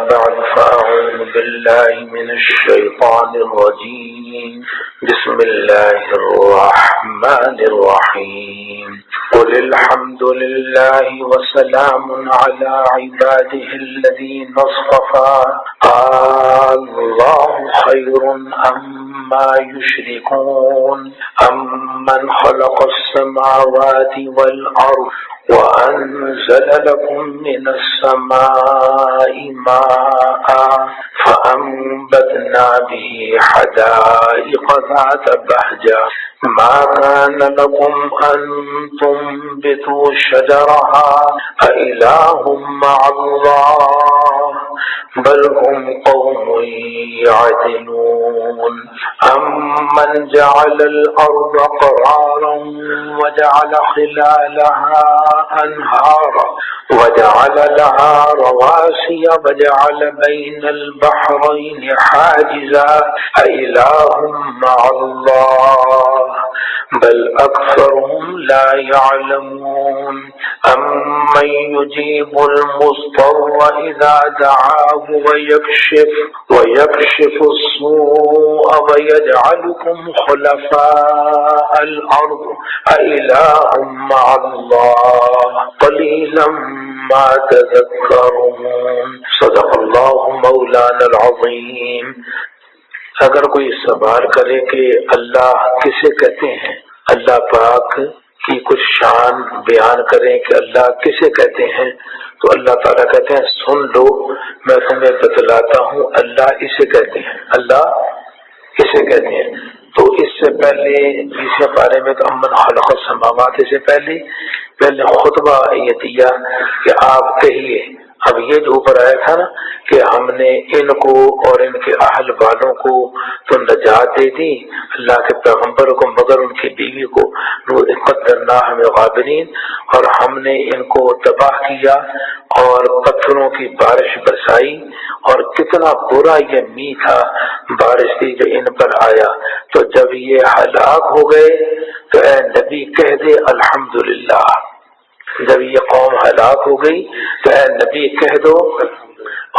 بعد فأعوذ بالله من الشيطان الرجيم بسم الله الرحمن الرحيم قل الحمد لله وسلام على عباده الذين اصطفى الله خير أما يشركون أمن خلق السماوات والأرض وأنزل لكم من السماء ماء فأنبتنا به حدائق ذات بهجة ما كان لكم أن تنبتوا شجرها أإله مع الله بل هم قوم يعدلون أمن جعل الأرض قرارا وجعل خلالها أنهارا وجعل لها رواسي وجعل بين البحرين حاجزا أإله مع الله بل أكثرهم لا يعلمون أمن يجيب المضطر إذا دعاه ويكشف السوء ويجعلكم خلفاء الأرض أإله مع الله قليلا ما تذكرون صدق الله مولانا العظيم۔ اگر کوئی سوال کرے کہ اللہ کسے کہتے ہیں، اللہ پاک کی کچھ شان بیان کریں کہ اللہ کسے کہتے ہیں، تو اللہ تعالیٰ کہتے ہیں سن لو، میں تمہیں بتلاتا ہوں اللہ اسے کہتے ہیں، اللہ اسے کہتے ہیں۔ تو اس سے پہلے 20 پارے میں تو امن خلق السماوات سے پہلے خطبہ یہ دیا کہ آپ کہیے، اب یہ جو اوپر آیا تھا نا کہ ہم نے ان کو اور ان کے اہل والوں کو تو نجات دے دی، اللہ کے پیغمبر کو مگر ان کی بیوی کو قدرنا ہمیں غابرین، اور ہم نے ان کو تباہ کیا اور پتھروں کی بارش برسائی، اور کتنا برا یہ می تھا بارش تھی جو ان پر آیا۔ تو جب یہ ہلاک ہو گئے تو اے نبی کہہ دے الحمدللہ، جب یہ قوم ہلاک ہو گئی تو اے نبی کہہ دو،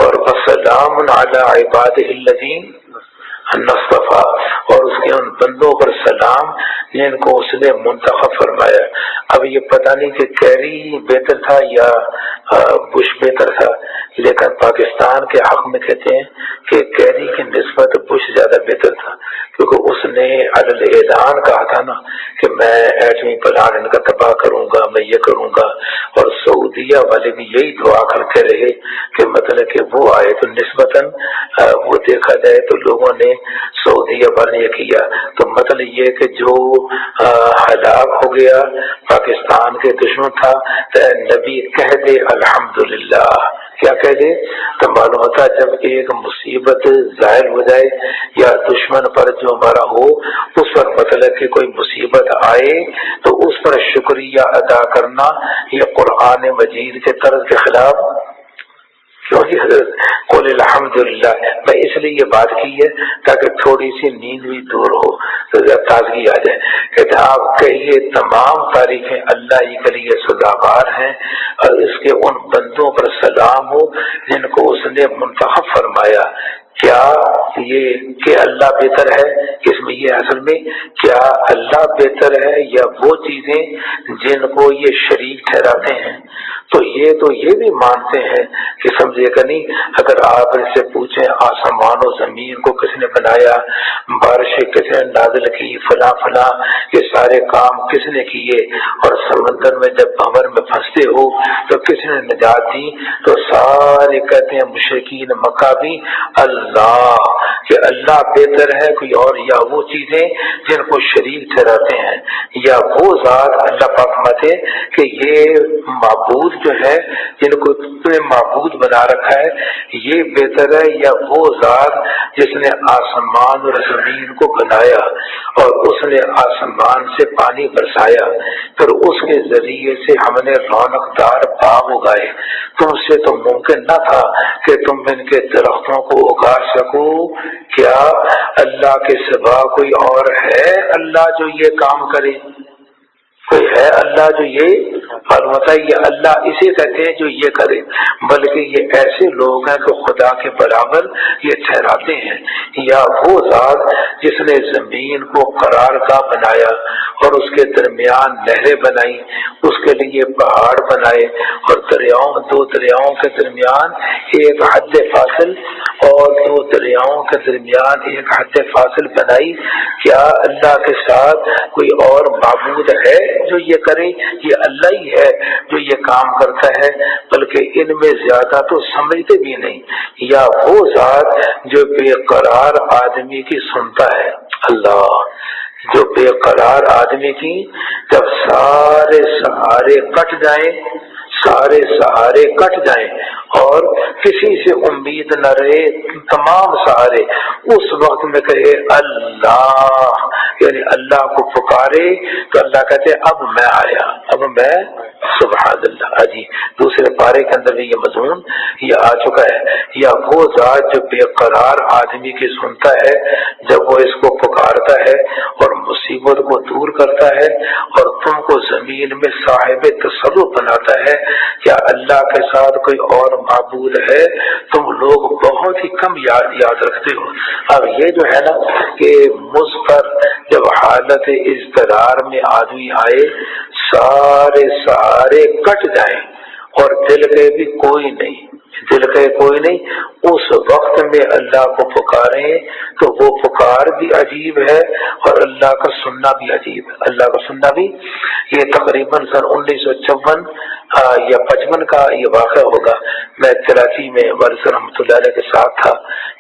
اور وسلام علی عبادہ الذین اصطفیٰ، اور اس کے ان بندوں پر سلام جن کو اس نے منتخب فرمایا۔ اب یہ پتہ نہیں کہ کیری بہتر تھا یا بش بہتر تھا، لیکن پاکستان کے حق میں کہتے ہیں کہ کیری کی نسبت بش زیادہ بہتر تھا، کیونکہ اس نے عدل اعلان کہا تھا نا کہ میں ایٹمی پلانٹ ان کا تباہ کروں گا، میں یہ کروں گا، اور سعودیہ والے بھی یہی دعا کرتے رہے کہ مطلب کہ وہ آئے، تو نسبتاً وہ دیکھا جائے تو لوگوں نے سعودیہ والے نے کیا، تو مطلب یہ کہ جو ہلاک ہو گیا پاکستان کے دشمن تھا تو نبی کہہ دے الحمدللہ، کیا کہہ دے؟ تو معلوم ہوتا جب ایک مصیبت ظاہر ہو جائے یا دشمن پر جو ہمارا ہو اس پر مطلب کہ کوئی مصیبت آئے تو اس پر شکریہ ادا کرنا یہ قرآن مجید کے طرز کے خلاف کیوں جی حضرت قول الحمدللہ۔ میں اس لیے یہ بات کی ہے تاکہ تھوڑی سی نیند بھی دور ہو تو تازگی آ جائے۔ کہتے آپ کہیے تمام تعریفیں اللہ ہی کے لیے سزاوار ہیں، اور اس کے ان بندوں پر سلام ہو جن کو اس نے منتخب فرمایا۔ کیا یہ کہ اللہ بہتر ہے، اس میں یہ اصل میں کیا اللہ بہتر ہے یا وہ چیزیں جن کو یہ شریک ٹھہراتے ہیں؟ تو یہ بھی مانتے ہیں کہ سمجھے کہ نہیں، اگر آپ ان سے پوچھیں آسمان و زمین کو کس نے بنایا، بارشیں کس نے نازل کی، فلاں فلاں یہ سارے کام کس نے کیے، اور سمندر میں جب بھنور میں پھنستے ہو تو کس نے نجات دی، تو سارے کہتے ہیں مشرکین مکہ بھی اللہ، کہ اللہ بہتر ہے کوئی اور، یا وہ چیزیں جن کو شریک ٹھہراتے ہیں، یا وہ ذات اللہ پاک فرماتے کہ یہ معبود جو ہے جن کو معبود بنا رکھا ہے یہ بہتر ہے، یا وہ ذات جس نے آسمان اور زمین کو بنایا اور اس نے آسمان سے پانی برسایا، پھر اس کے ذریعے سے ہم نے رونق دار باغ اگائے، تم سے تو ممکن نہ تھا کہ تم ان کے درختوں کو اگا سکو، کیا اللہ کے سوا کوئی اور ہے اللہ جو یہ کام کرے؟ کوئی ہے اللہ جو یہ فرماتا ہے یہ اللہ اسے کہتے ہیں جو یہ کرے، بلکہ یہ ایسے لوگ ہیں کہ خدا کے برابر یہ ٹھہراتے ہیں، یا وہ ذات جس نے زمین کو قرار گاہ بنایا اور اس کے درمیان نہریں بنائی، اس کے لیے پہاڑ بنائے اور دو دریاؤں کے درمیان ایک حد فاصل اور دو دریاؤں کے درمیان ایک حد فاصل بنائی، کیا اللہ کے ساتھ کوئی اور معبود ہے جو یہ کرے؟ یہ اللہ ہی ہے جو یہ کام کرتا ہے، بلکہ ان میں زیادہ تو سمجھتے بھی نہیں، یا وہ ذات جو بے قرار آدمی کی سنتا ہے، اللہ جو بے قرار آدمی کی جب سارے سہارے کٹ جائیں اور کسی سے امید نہ رہے، تمام سہارے اس وقت میں کہے اللہ، یعنی اللہ کو پکارے تو اللہ کہتے اب میں آیا، اب میں، سبحان اللہ۔ جی دوسرے پارے کے اندر بھی یہ مضمون یہ آ چکا ہے، یا وہ ذات جو بے قرار آدمی کی سنتا ہے جب وہ اس کو پکارتا ہے اور مصیبت کو دور کرتا ہے اور تم کو زمین میں صاحب تصرف بناتا ہے، کیا اللہ کے ساتھ کوئی اور معبود ہے؟ تم لوگ بہت ہی کم یاد رکھتے ہو۔ اب یہ جو ہے نا کہ مجھ پر جب حالت اضطرار میں آدمی آئے، سارے سہارے کٹ جائیں اور دل کے بھی کوئی نہیں، اس وقت میں اللہ کو پکاریں تو وہ پکار بھی عجیب ہے اور اللہ کا سننا بھی عجیب ہے۔ اللہ کا سننا بھی، یہ تقریباً سن 1954 یا 55 کا یہ واقعہ ہوگا۔ میں کراچی میں وارث رحمۃ اللہ علیہ کے ساتھ تھا،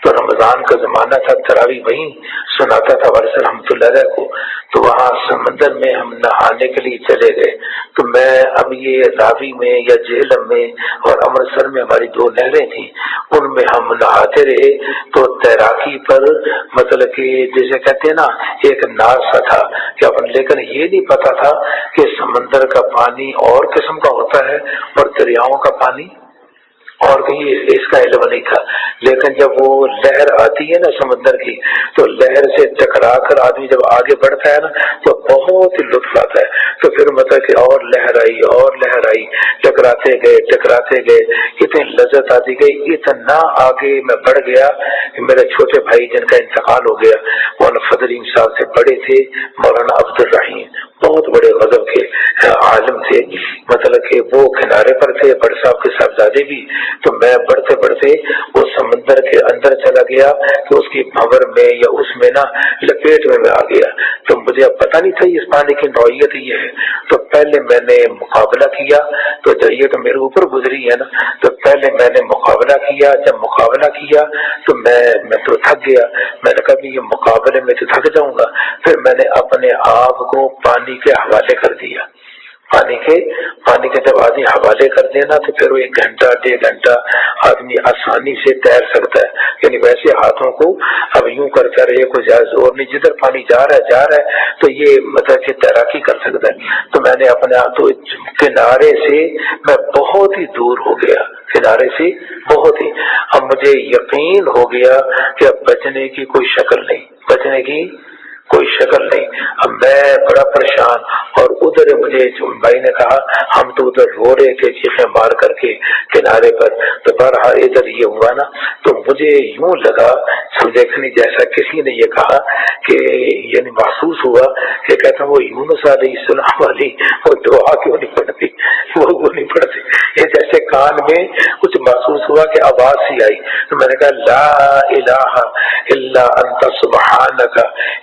تو رمضان کا زمانہ تھا، تراویح وہیں سناتا تھا وارث رحمۃ اللہ علیہ کو، تو وہاں سمندر میں ہم نہانے کے لیے چلے گئے۔ تو میں اب یہ راوی میں یا جہلم میں اور امرتسر میں ہماری 2 نہریں تھیں، ان میں ہم نہاتے رہے، تو تیراکی پر مطلب کہ جیسے کہتے ہیں نا ایک ناز سا تھا کہ لیکن یہ نہیں پتا تھا کہ سمندر کا پانی اور قسم کا ہوتا ہے اور دریاؤں کا پانی اور کہیں، اس کا علم نہیں تھا۔ لیکن جب وہ لہر آتی ہے نا سمندر کی، تو لہر سے ٹکرا کر آدمی جب آگے بڑھتا ہے نا تو بہت ہی لطف آتا ہے۔ تو پھر مطلب کہ اور لہر آئی، ٹکراتے گئے، اتنی لذت آتی گئی، اتنا آگے میں بڑھ گیا کہ میرے چھوٹے بھائی جن کا انتقال ہو گیا، مولانا فضلیم صاحب سے بڑے تھے، مولانا عبد الرحیم، بہت بڑے غضب کے عالم تھے، مطلب کہ وہ کنارے پر تھے، بڑے صاحب کے صاحبزادے بھی۔ تو میں بڑھتے وہ سمندر کے اندر چلا گیا کہ اس کی بھنور میں یا اس میں نا لپیٹ میں آ گیا۔ تو مجھے اب پتہ نہیں تھا اس پانی کی نوعیت یہ ہے، تو پہلے میں نے مقابلہ کیا، تو جب یہ تو میرے اوپر گزری ہے نا، تو پہلے میں نے مقابلہ کیا، جب مقابلہ کیا تو میں تو تھک گیا، میں نے کہا یہ مقابلے میں تو تھک جاؤں گا، پھر میں نے اپنے آپ کو پانی کے حوالے کر دیا۔ پانی کے جب آدمی حوالے کر دینا تو پھر وہ 1 گھنٹہ 1.5 گھنٹہ آدمی آسانی سے تیر سکتا ہے، یعنی ویسے ہاتھوں کو اب یوں کرتا رہے، کوئی زیادہ زور نہیں، جدھر پانی جا رہا ہے تو یہ مطلب کہ تیراکی کر سکتا ہے۔ تو میں نے اپنے تو کنارے سے میں بہت ہی دور ہو گیا، کنارے سے بہت ہی، اب مجھے یقین ہو گیا کہ اب بچنے کی کوئی شکل نہیں، اب میں بڑا پریشان، اور ادھر مجھے بھائی نے کہا ہم تو ادھر رو رہے تھے چیخیں مار کر کے کنارے پر، تو بہرحال ادھر یہ ہوا نا، تو مجھے یوں لگا دیکھنے جیسا کسی نے یہ کہا کہ یعنی محسوس ہوا کہ کہتا وہ یونس علیہ السلام والی وہ دعا کیوں نہیں پڑھتی، یہ جیسے کان میں کچھ محسوس ہوا کہ آواز سی آئی، تو میں نے کہا لا الہ الا انت سبحانک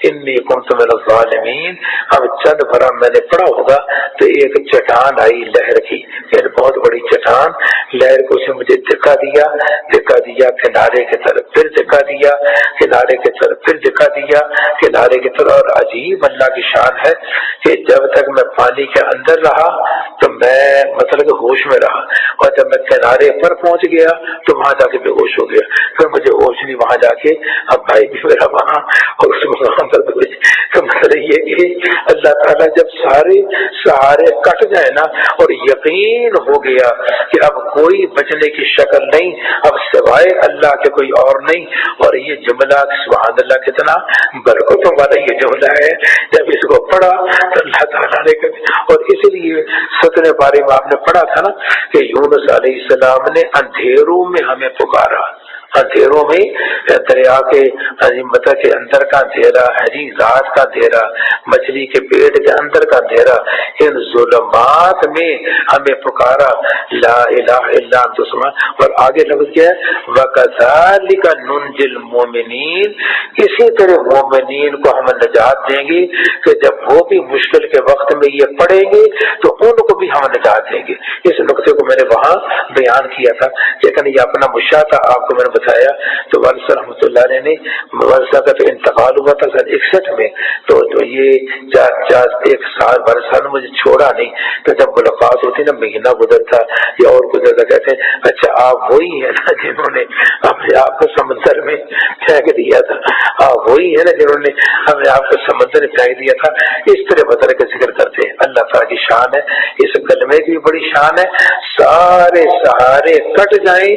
انی کنت من الظالمین۔ اب چند بھرا میں نے پڑھا ہوگا تو ایک چٹان آئی لہر کی، یعنی بہت بڑی چٹان، لہر کو اسے مجھے دھکا دیا کنارے کی طرف، پھر دھکا دیا کنارے کی طرف، پھر دھکا دیا کنارے کی طرف۔ اور عجیب اللہ کی شان ہے کہ جب تک میں پانی کے اندر رہا تو میں مطلب ہوش میں رہا، اور جب میں کنارے پر پہنچ گیا تو وہاں جا کے بے ہوش ہو گیا، پھر مجھے ہوش نہیں، وہاں جا کے اب بھائی بھی میرا وہاں، اور اس مقام پر تو مطلب یہ کہ اللہ تعالیٰ جب سارے سہارے کٹ جائے نا اور یقین ہو گیا کہ اب کوئی بچنے کی شکل نہیں، اب سوائے اللہ کے کوئی اور نہیں. اور یہ جملہ سبحان اللہ کتنا برکتوں والا یہ جملہ ہے. جب اس کو پڑھا تو اللہ تعالیٰ نے اور اسی لیے 17 پارے میں آپ نے پڑھا تھا نا کہ یونس علیہ السلام نے اندھیروں میں ہمیں پکارا. اندھیروں میں دریا کے مطلب کے اندر کا اندھیرا ہے، رات کا اندھیرا، مچھلی کے پیٹ کے اندر کا اندھیرا، ان ظلمات میں ہمیں پکارا لا الہ الا انت سبحانک. اور آگے لفظ کیا ہے وَكَذَلِكَ نُنْجِي الْمُؤْمِنِينَ. اسی طرح مومنین کو ہم نجات دیں گے کہ جب وہ بھی مشکل کے وقت میں یہ پڑھیں گے تو ان کو بھی ہم نجات دیں گے. اس نقطے کو میں نے وہاں بیان کیا تھا، لیکن یہ اپنا مشاہدہ آپ کو میں نے بتایا. تو والد رحمۃ اللہ علیہ نے والد کا تو انتقال ہوا تھا 61 میں، تو یہ 1 سال 12 سال مجھے چھوڑا نہیں. تو جب ملاقات ہوتی نا، مہینہ گزرتا یا اور گزرتا، کہتے ہیں اچھا آپ وہی ہیں نا جنہوں نے اپنے آپ کو سمندر میں پھینک دیا تھا، آپ وہی ہیں نا جنہوں نے ہمیں آپ کو سمندر میں پھینک دیا تھا. اس طرح بدل کے ذکر کرتے ہیں. اللہ تعالیٰ کی شان ہے، اس کلمے کی بڑی شان ہے. سارے سہارے کٹ جائیں،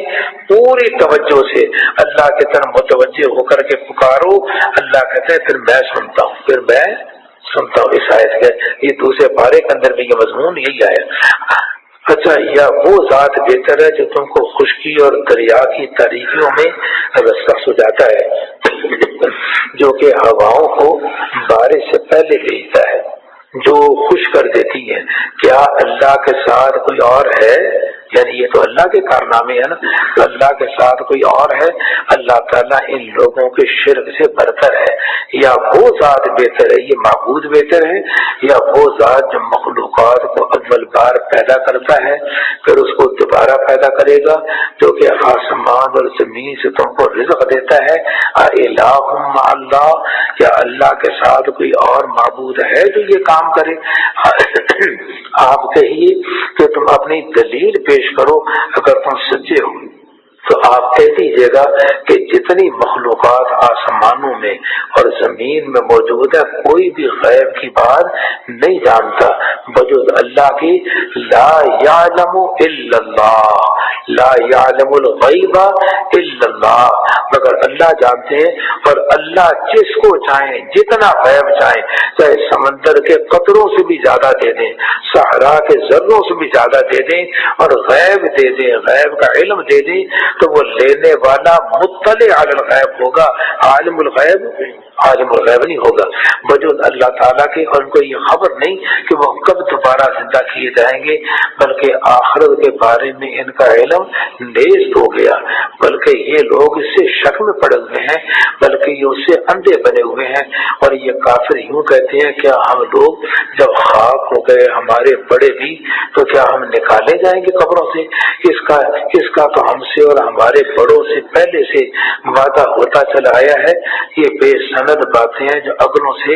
پوری توجہ سے اللہ کی طرف متوجہ ہو کر کے پکارو. اللہ کہتے ہیں پھر میں سنتا ہوں، پھر میں سنتا ہوں. اس آیت کے یہ دوسرے پارے کے اندر بھی یہ مضمون یہی آیا. اچھا، یا وہ ذات بہتر ہے جو تم کو خشکی اور دریا کی تاریکیوں میں رستہ سجاتا ہے، جو کہ ہواؤں کو بارش سے پہلے بھیجتا ہے جو خوش کر دیتی ہے. کیا اللہ کے ساتھ کوئی اور ہے؟ یعنی یہ تو اللہ کے کارنامے ہیں نا. تو اللہ کے ساتھ کوئی اور ہے؟ اللہ تعالیٰ ان لوگوں کے شرک سے برتر ہے. یا وہ ذات بہتر ہے، یہ معبود بہتر ہے، یا وہ ذات جو مخلوقات کو اول بار پیدا کرتا ہے پھر اس کو دوبارہ پیدا کرے گا، جو کہ آسمان اور زمین سے تم کو رزق دیتا ہے. الہ مع اللہ، کیا اللہ کے ساتھ کوئی اور معبود ہے جو یہ کام کرے؟ آپ کہیے کہ تم اپنی دلیل پیش کرو اگر تم سچے ہو. تو آپ کہہ دیجیے گا کہ جتنی مخلوقات آسمانوں میں اور زمین میں موجود ہے کوئی بھی غیب کی بات نہیں جانتا بجز اللہ کی. لا یعلم الا اللہ، لا یعلم الغیب الا اللہ، مگر اللہ جانتے ہیں. اور اللہ جس کو چاہیں جتنا غیب چاہیں، چاہے سمندر کے قطروں سے بھی زیادہ دے دیں، صحرا کے ذروں سے بھی زیادہ دے دیں، اور غیب دے دیں، غیب کا علم دے دیں، تو وہ لینے والا مطلع علی الغیب ہوگا، عالم الغیب نہیں ہوگا وجود اللہ تعالیٰ کے. اور ان کو یہ خبر نہیں کہ وہ کب دوبارہ زندہ کیے جائیں گے، بلکہ آخرت کے بارے میں ان کا علم نیست ہو گیا. بلکہ یہ لوگ اس سے شک میں پڑے ہوئے ہیں، بلکہ یہ اس سے اندھے بنے ہوئے ہیں. اور یہ کافر یوں کہتے ہیں کیا ہم لوگ جب خاک ہو گئے ہمارے بڑے بھی تو کیا ہم نکالے جائیں گے قبروں سے؟ اس کا تو ہم سے اور ہمارے بڑوں سے پہلے سے وعدہ ہوتا چلا آیا ہے. یہ بے سند باتیں ہیں جو اگلوں سے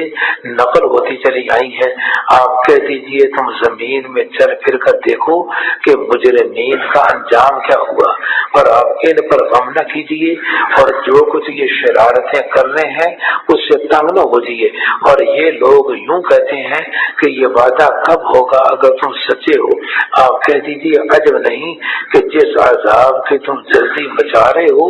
نقل ہوتی چلی آئی ہیں. آپ کہہ دیجئے تم زمین میں چل پھر کر دیکھو کہ مجرمین کا انجام کیا ہوا، اور آپ ان پر غم نہ کیجیے، اور جو کچھ یہ شرارتیں کر رہے ہیں اس سے تنگ نہ ہو جائیے. اور یہ لوگ یوں کہتے ہیں کہ یہ وعدہ کب ہوگا اگر تم سچے ہو. آپ کہہ دیجیے عجب نہیں کہ جس عذاب کی تم جلدی بچا رہے ہو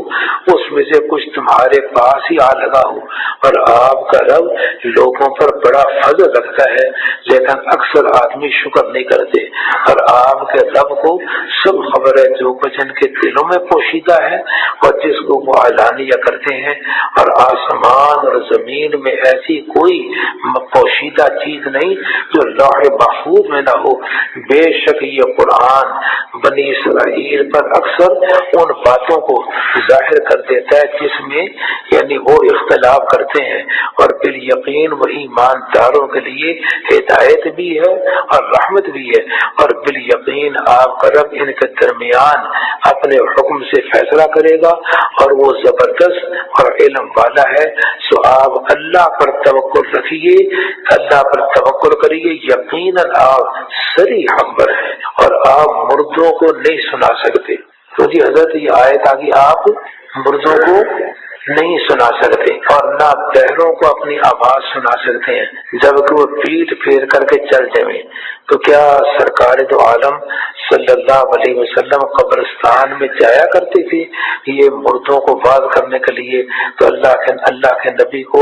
اس میں سے کچھ تمہارے پاس ہی آ لگا ہو. اور آپ کا رب لوگوں پر بڑا فضل رکھتا ہے، لیکن اکثر آدمی شکر نہیں کرتے. اور آپ کے رب کو سب خبر ہے جو کچھ ان کے دلوں میں پوشیدہ ہے اور جس کو وہ اعلانیہ کرتے ہیں. اور آسمان اور زمین میں ایسی کوئی پوشیدہ چیز نہیں جو لوح محفوظ میں نہ ہو. بے شک یہ قرآن بنی اسرائیل پر اکثر ان باتوں کو ظاہر کر دیتا ہے جس میں یعنی وہ اختلاف کرتے ہیں. اور بالیقین وہ ایمانداروں کے لیے ہدایت بھی ہے اور رحمت بھی ہے. اور بالیقین آپ کا رب ان کے درمیان اپنے حکم سے فیصلہ کرے گا اور وہ زبردست اور علم والا ہے. سو آپ اللہ پر توکل رکھیے، اللہ پر توکل کریے، یقیناً آپ سری حق پر ہیں اور آپ مردوں کو نہیں سنا سکتے. تو جی حضرت یہ آیت آگی آپ مردوں کو نہیں سنا سکتے اور نہ بہروں کو اپنی آواز سنا سکتے ہیں جبکہ وہ پیٹ پھیر کر کے چل جائیں۔ تو کیا سرکار دو عالم صلی اللہ علیہ وسلم قبرستان میں جایا کرتے تھے یہ مردوں کو واعظ کرنے کے لیے؟ تو اللہ کے نبی کو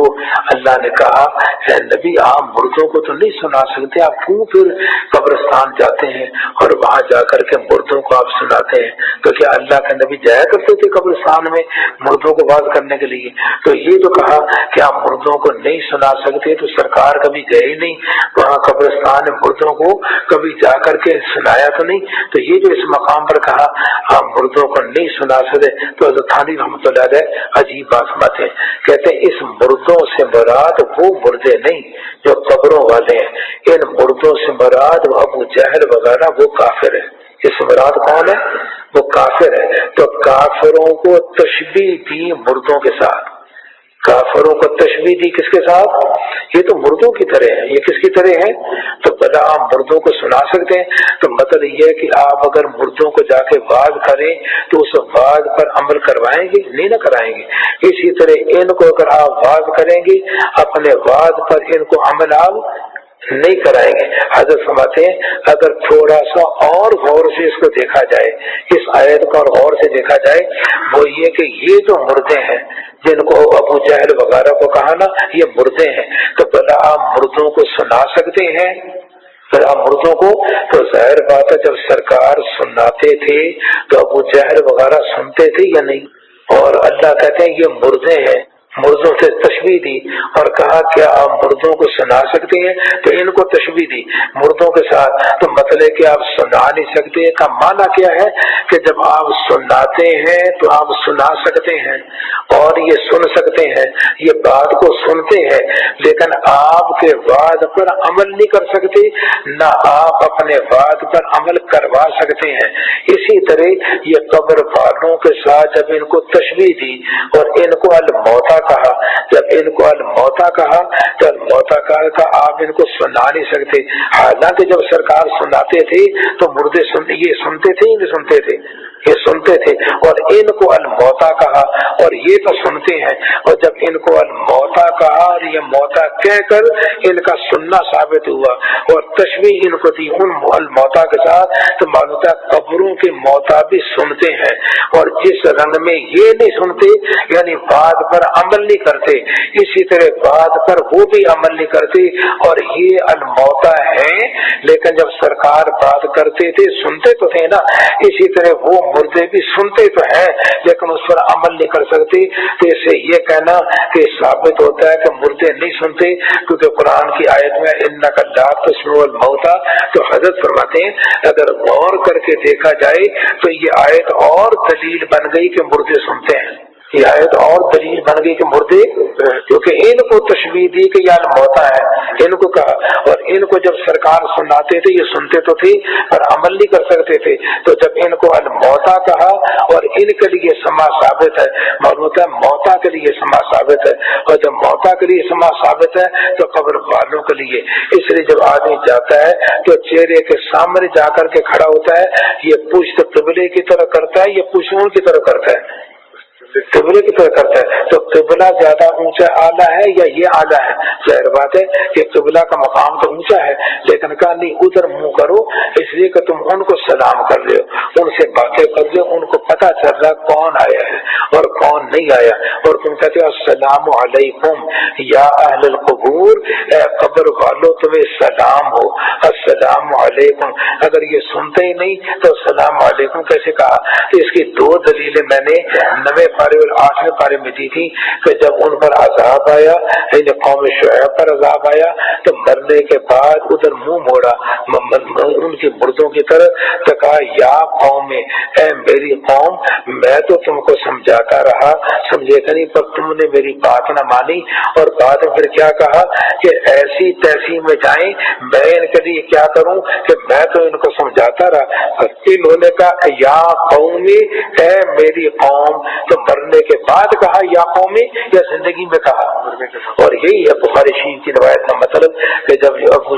اللہ نے کہا اے نبی آپ مردوں کو تو نہیں سنا سکتے، آپ کیوں پھر قبرستان جاتے ہیں اور وہاں جا کر کے مردوں کو آپ سناتے ہیں؟ تو کیا اللہ کے نبی جایا کرتے تھے قبرستان میں مردوں کو واعظ کرنے کے لیے؟ تو یہ جو کہا کہ آپ مردوں کو نہیں سنا سکتے تو سرکار کبھی گئے ہی نہیں وہاں قبرستان مردوں کو کبھی جا کر کے سنایا تو نہیں۔ تو یہ جو اس مقام پر کہا آپ مردوں کو نہیں سنا سکتے تو حضرت تھانوی رحمۃ اللہ علیہ عجیب بات ہے، کہتے ہیں اس مردوں سے مراد وہ مردے نہیں جو قبروں والے ہیں، ان مردوں سے مراد ابو جہل وغیرہ وہ کافر ہے۔ اس سے مراد کون ہے؟ وہ کافر ہے۔ تو کافروں کو تشبیہ دی مردوں کے ساتھ، کافروں کو تشبیہ دی کس کے ساتھ؟ یہ تو مردوں کی طرح ہے۔ یہ کس کی طرح ہے؟ تو بلا آپ مردوں کو سنا سکتے ہیں؟ تو مطلب یہ ہے کہ آپ اگر مردوں کو جا کے واعظ کریں تو اس واعظ پر عمل کروائیں گے؟ نہیں نہ کرائیں گے۔ اسی طرح ان کو اگر آپ واعظ کریں گے اپنے واعظ پر ان کو عمل آپ نہیں کرائیں گے۔ حضرت فرماتے ہیں اگر تھوڑا سا اور غور سے اس کو دیکھا جائے، اس آیت کو اور غور سے دیکھا جائے، وہ یہ کہ یہ جو مردے ہیں جن کو ابو جہل وغیرہ کو کہا نا یہ مردے ہیں، تو بھلا آپ مردوں کو سنا سکتے ہیں؟ پھر آپ مردوں کو، تو ظاہر بات ہے جب سرکار سناتے تھے تو ابو جہل وغیرہ سنتے تھے یا نہیں؟ اور اللہ کہتے ہیں یہ مردے ہیں، مردوں سے تشبیہ دی اور کہا کیا آپ مردوں کو سنا سکتے ہیں؟ تو ان کو تشبیہ دی مردوں کے ساتھ، تو مطلب کہ آپ سنا نہیں سکتے کا معنی کیا ہے کہ جب آپ سناتے ہیں تو آپ سنا سکتے ہیں اور یہ سن سکتے ہیں، یہ بات کو سنتے ہیں لیکن آپ کے وعد پر عمل نہیں کر سکتے، نہ آپ اپنے وعد پر عمل کروا سکتے ہیں۔ اسی طرح یہ قبر والوں کے ساتھ جب ان کو تشبیہ دی اور ان کو الموتا کہا، جب ان کو الموتا کہا تو الموتا کہا کہ آپ ان کو سنا نہیں سکتے، حالانکہ جب سرکار سناتے تھے تو مردے یہ سنتے تھے یا نہیں سنتے تھے؟ یہ سنتے تھے، اور ان کو الموتا کہا اور یہ تو سنتے ہیں، اور جب ان کو الموتا کہا اور یہ موتا کہہ کر ان کا سننا ثابت ہوا اور تشبیہ ان کو دی ان الموتا کے ساتھ، تو معلوم ہے قبروں کے موتا بھی سنتے ہیں، اور جس رنگ میں یہ نہیں سنتے یعنی بات پر عمل نہیں کرتے، اسی طرح بات پر وہ بھی عمل نہیں کرتے، اور یہ الموتا ہے لیکن جب سرکار بات کرتے تھے سنتے تو تھے نا، اسی طرح وہ مردے بھی سنتے تو ہیں لیکن اس پر عمل نہیں کر سکتے۔ تو اس سے یہ کہنا کہ ثابت ہوتا ہے کہ مردے نہیں سنتے، کیونکہ قرآن کی آیت میں انک لا تسمع الموتى، تو حضرت فرماتے ہیں اگر غور کر کے دیکھا جائے تو یہ آیت اور دلیل بن گئی کہ مردے سنتے ہیں، یہ آیت اور دلیل بن گئی کہ مردے، کیونکہ ان کو تشبیہ دی کہ یہ الموتا ہے، ان کو کہا، اور ان کو جب سرکار سناتے تھے یہ سنتے تو تھے پر عمل نہیں کر سکتے تھے، تو جب ان کو الموتا کہا اور ان کے لیے سما ثابت ہے، معلوم ہوتا ہے موتا کے لیے سما ثابت ہے، اور جب موتا کے لیے سما ثابت ہے تو قبر والوں کے لیے، اس لیے جب آدمی جاتا ہے تو چہرے کے سامنے جا کر کے کھڑا ہوتا ہے، یہ پشت قبلے کی طرف کرتا ہے، یہ پشت ان کی طرف کرتا ہے، قبلے کی طرف کرتا ہے، تو قبلہ زیادہ اونچا اعلیٰ ہے یا یہ اعلیٰ ہے؟ ظاہر بات ہے کہ قبلہ کا مقام تو اونچا ہے لیکن کہا نہیں ادھر منہ کرو، اس لیے کہ تم ان کو سلام کر رہے ہو، ان سے باتیں کر رہے ہو، ان کو پتہ چل رہا کون آیا ہے اور کون نہیں آیا، اور تم کہتے ہو السلام علیکم یا اہل القبور، اے قبر والو تمہیں سلام ہو، السلام علیکم۔ اگر یہ سنتے ہی نہیں تو السلام علیکم کیسے کہا؟ تو اس کی دو دلیلیں میں نے 9 پارے اور 8ویں پارے میں دی تھی کہ جب ان پر عذاب آیا، قوم شعیب پر عذاب آیا تو مرنے کے بعد ادھر منہ موڑا ان کی مردوں کی طرف، تو کہا یا قوم، اے میری قوم، میں تو تم کو سمجھاتا رہا، سمجھے کہ نہیں، پر تم نے میری بات نہ مانی، اور بعد میں پھر کیا کہا کہ ایسی تیسی میں جائیں، میں ان کے لیے کیا کروں کہ میں تو ان کو سمجھاتا رہا، انہوں نے کہا یا قوم، اے میری قوم، تو مرنے کے بعد کہا یا قومی یا زندگی میں کہا؟ اور یہی ہے بخاری شریف کی روایت کا مطلب کہ جب ابو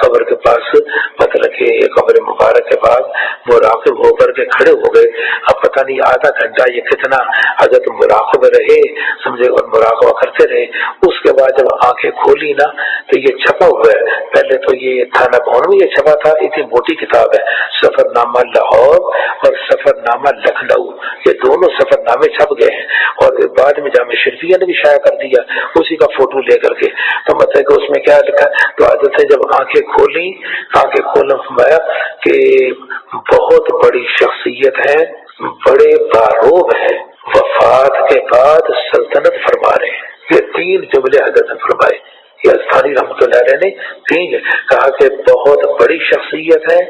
قبر کے پاس مطلب کہ قبر مبارک کے پاس مراقب ہو کر کے کھڑے ہو گئے. اب پتہ نہیں آدھا گھنٹہ یہ کتنا حضرت مراقب رہے سمجھے اور مراقبہ کرتے رہے. اس کے بعد جب آنکھیں کھولی نا تو یہ چھپا ہوا ہے. پہلے تو یہ تھانہ بھون میں یہ چھپا تھا, اتنی موٹی کتاب ہے, سفر نامہ لاہور اور سفر نامہ لکھنؤ, یہ دونوں سفر نامے چھپ گئے ہیں. اور بعد میں جامع شریفیہ نے بھی شائع کر دیا اسی کا فوٹو لے کر کے. تو مطلب کہ اس میں کیا لکھا, تو حضرت نے جب آنکھیں کھولی, آنکھیں کھولنا فرمایا کہ بہت بڑی شخصیت ہے, بڑے باروب ہیں, وفات کے بعد سلطنت فرما رہے ہیں. یہ 3 جملے حضرت نے فرمائے. یہ اسفانی رحمۃ اللہ علیہ نے 3 کہا کہ بہت بڑی شخصیت ہے,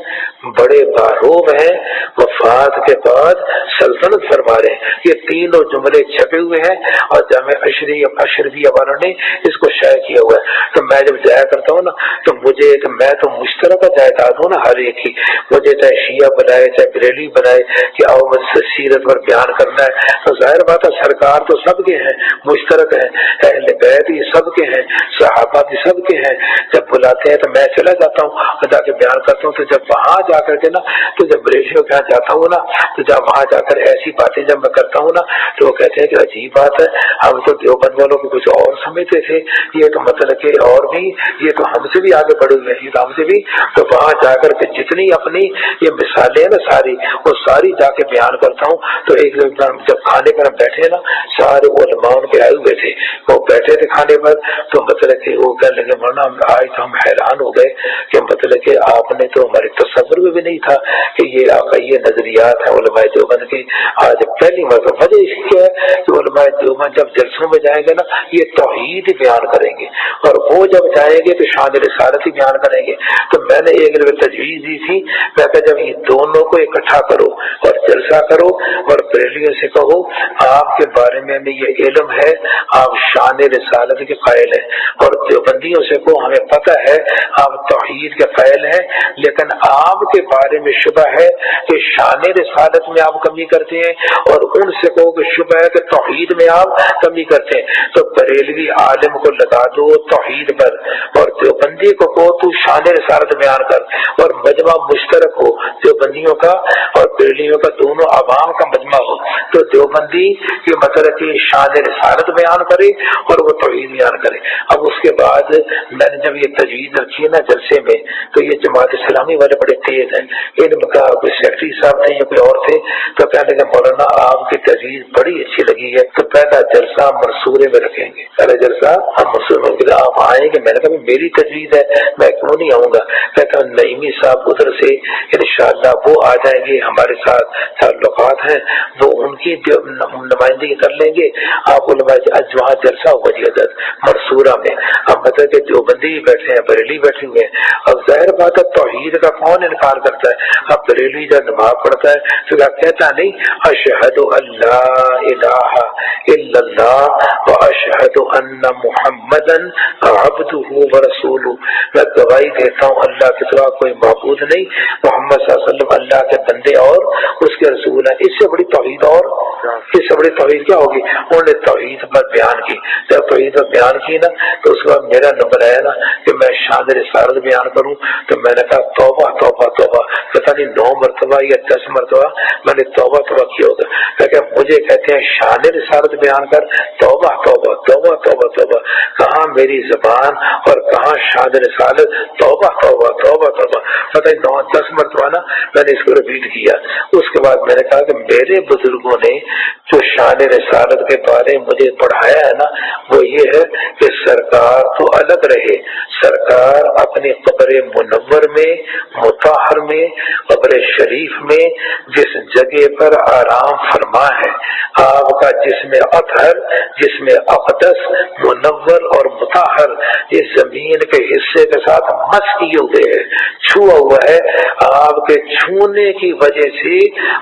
بڑے باروب ہیں, وفات کے بعد سلطنت فرما رہے ہیں. یہ تینوں جملے چھپے ہوئے ہیں اور جامع اشرفیہ والوں نے اس کو شائع کیا ہوا ہے. تو میں جب جایا کرتا ہوں نا تو مجھے تو میں تو مشترکہ جائیداد ہوں نا ہر ایک کی, مجھے چاہے شیعہ بنائے چاہے بریلوی بنائے کہ آؤ مجھ سے سیرت پر بیان کرنا ہے, تو ظاہر بات ہے سرکار تو سب کے ہیں, مشترک ہیں, اہل بیت یہ سب کے ہیں, صحابہ بھی سب کے ہیں. جب بلاتے ہیں تو میں چلا جاتا ہوں اور جا کے بیان کرتا ہوں. تو جب وہاں جا کر کے نا تو جب بریلویوں کے یہاں جاتا ہوں نا تو جب وہاں جا کر ایسی باتیں جب میں کرتا ہوں نا تو وہ کہتے ہیں کہ عجیب بات ہے, ہم تو دیوبند والوں کو کچھ اور سمجھتے تھے, یہ تو مطلب کہ اور بھی یہ تو ہم سے بھی آگے بڑھے ہوئے ہیں, ہم سے بھی. تو وہاں جا کر کے جتنی اپنی یہ مثالیں ہیں نا ساری وہ ساری جا کے بیان کرتا ہوں. تو ایک جب کھانے پر ہم بیٹھے نا سارے علماء ان کے آئے ہوئے تھے, وہ بیٹھے تھے کھانے پر, تو مطلب کہ وہ کہنے لگے مولانا آج تو ہم حیران ہو گئے کہ مطلب کہ آپ نے تو ہمارے تصور میں بھی نہیں تھا کہ یہ آپ کا یہ نظریات ہیں علماء دیوبند کے. آج پہلی مرتبہ وجہ اس کی ہے کہ علماء دیوبند جب جلسوں میں جائیں گے نا یہ توحید بیان کریں گے, اور وہ جب جائیں گے تو شان رسالت ہی بیان کریں گے. تو میں نے ایک تجویز دی تھی, میں کہا جب یہ دونوں کو اکٹھا کرو اور جلسہ کرو اور بریلیوں سے کہو آپ کے بارے میں یہ علم ہے, آپ شان رسالت کے قائل ہیں, اور دیوبندیوں سے کو ہمیں پتہ ہے آپ توحید کے قائل ہیں, لیکن آپ کے بارے میں شبہ ہے کہ شان رسالت میں آپ کمی کرتے ہیں, اور ان سے کہو کہ شبہ ہے کہ توحید میں آپ کمی کرتے ہیں. تو بریلوی عالم کو لگا دو توحید پر, اور دیوبندی کو کہو تو شان رسالت بیان کر, اور مجمع مشترک ہو دیوبندیوں کا اور بریلویوں کا, دونوں عوام کا مجمع ہو. تو دیوبندی یہ مطلب کہ شان رسالت بیان کرے اور وہ توحید بیان کرے. اب اس کے بعد میں نے جب یہ تجویز رکھی ہے نا جلسے میں, تو یہ جماعت اسلامی والے بڑے تیز ہیں, ان کا کوئی سیکرٹری صاحب تھے یا کوئی اور تھے, تو کہنے لگے مولانا آپ کی تجویز بڑی اچھی لگی ہے, تو پہلا جلسہ ہم منصورے میں رکھیں گے, پہلا جلسہ ہم منصورے میں, آپ آئیں گے. میں نے کہا میری تجویز ہے میں کیوں نہیں آؤں گا. کہتا نعیمی صاحب ادھر سے انشاءاللہ وہ آ جائیں گے, ہمارے ساتھ تعلقات ہیں, وہ ان کی نمائندگی کر لیں گے. آپ علماء وہاں جلسہ ہوگا جی حضرت منصورہ میں. اب مطلب کہ دیوبندی بیٹھے ہیں, بریلی بیٹھے ہوئے ہیں. اب ظاہر بات ہے توحید کا کون انکار کرتا ہے. اب بریلی جب نماز پڑھتا ہے تو کیا کہتا نہیں اشہد اللہ الہ الا اللہ و اشہد ان محمدن عبدہ و رسولہ, میں گواہی دیتا ہوں اللہ کے سوا کوئی معبود نہیں, محمد صلی اللہ علیہ وسلم اللہ کے بندے اور اس کے رسول ہیں. اس سے بڑی توحید اور اس سے بڑی توحید کیا ہوگی. انہوں نے توحید پر بیان کی, جب توحید پر بیان کی نا تو اس کے بعد میرا نمبر آیا نا کہ میں شان رسالت بیان کروں. تو میں نے کہا توبہ توبہ توبہ, پتہ نہیں 9 مرتبہ یا 10 مرتبہ میں نے توبہ توبہ کیا ہوگا. کہ مجھے کہتے ہیں شان رسالت بیان کر, توبہ توبہ توبہ توبہ توبہ, کہاں میری زبان اور کہاں شان رسالت, توبہ توبہ توبہ توبہ. پتہ نہیں 9-10 مرتبہ نا میں نے اس کو ریپیٹ کیا. اس کے بعد میں نے کہا کہ میرے بزرگوں نے جو شان رسالت کے بارے میں مجھے پڑھایا ہے نا وہ یہ ہے کہ سرکار تو الگ رہے, سرکار اپنی قبر منور میں مطہر میں قبر شریف میں جس جگہ پر آرام فرما ہے, آپ کا جسم اطہر جسم اقدس منور اور مطہر اس زمین کے حصے کے ساتھ مس کیے ہوئے ہے, چھوا ہوا ہے. آپ کے چھونے کی وجہ سے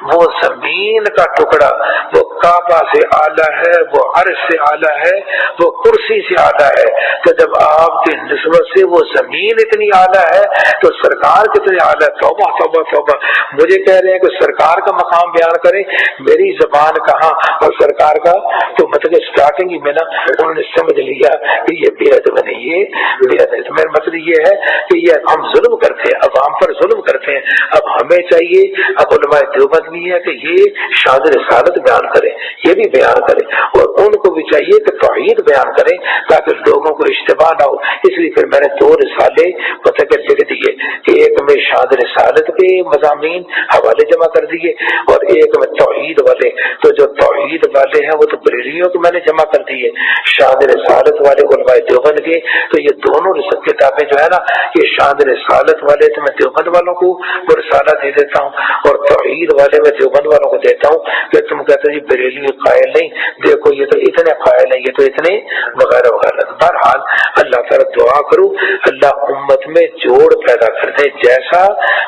وہ زمین کا ٹکڑا وہ کعبہ سے اعلیٰ ہے, وہ عرش سے اعلیٰ ہے, وہ کرسی سے اعلیٰ ہے. تو جب آپ کی نسبت سے وہ زمین اتنی اعلیٰ ہے تو سرکار کتنے اعلیٰ. توبہ توبہ توبہ, مجھے کہہ رہے ہیں کہ سرکار کا مقام بیان کریں, میری زبان کہاں اور سرکار کا. تو مطلب اسٹارٹنگ ہی میں نا انہوں نے سمجھ لیا کہ یہ بے ادب نہیں, یہ بے ادب. مطلب یہ ہے کہ یہ ہم ظلم کرتے ہیں، عوام پر ظلم کرتے ہیں۔ اب ہمیں چاہیے، اب علماء دیوبند بھی ہے کہ یہ شان رسالت بیان کریں، یہ بھی بیان کریں، اور ان کو بھی چاہیے کہ توحید بیان کریں تاکہ لوگوں کو اشتباہ نہ ہو۔ اس لیے پھر میں نے 2 رسالے متعلق لکھ دیے، ایک میں شان رسالت کے مضامین حوالے جمع کر دیے اور ایک میں توحید والے۔ تو جو توحید والے ہیں وہ تو بریلویوں کو میں نے جمع کر دیے، شان رسالت والے علماء دیوبند کے، تو یہ دونوں کتابیں جو ہے نا، یہ شان رسالت والے تو میں دیوبند والوں کو وہ رسالہ دے دیتا ہوں، اور توحید والے میں دیوبند والوں کو دیتا ہوں کہ تم کہتے جی بریلوی قائل نہیں، دیکھو یہ تو اتنے قائل ہیں، یہ تو اتنے وغیرہ وغیرہ۔ بہرحال اللہ تعالیٰ دعا کرو اللہ امت میں جوڑ پیدا کر دے، جیسا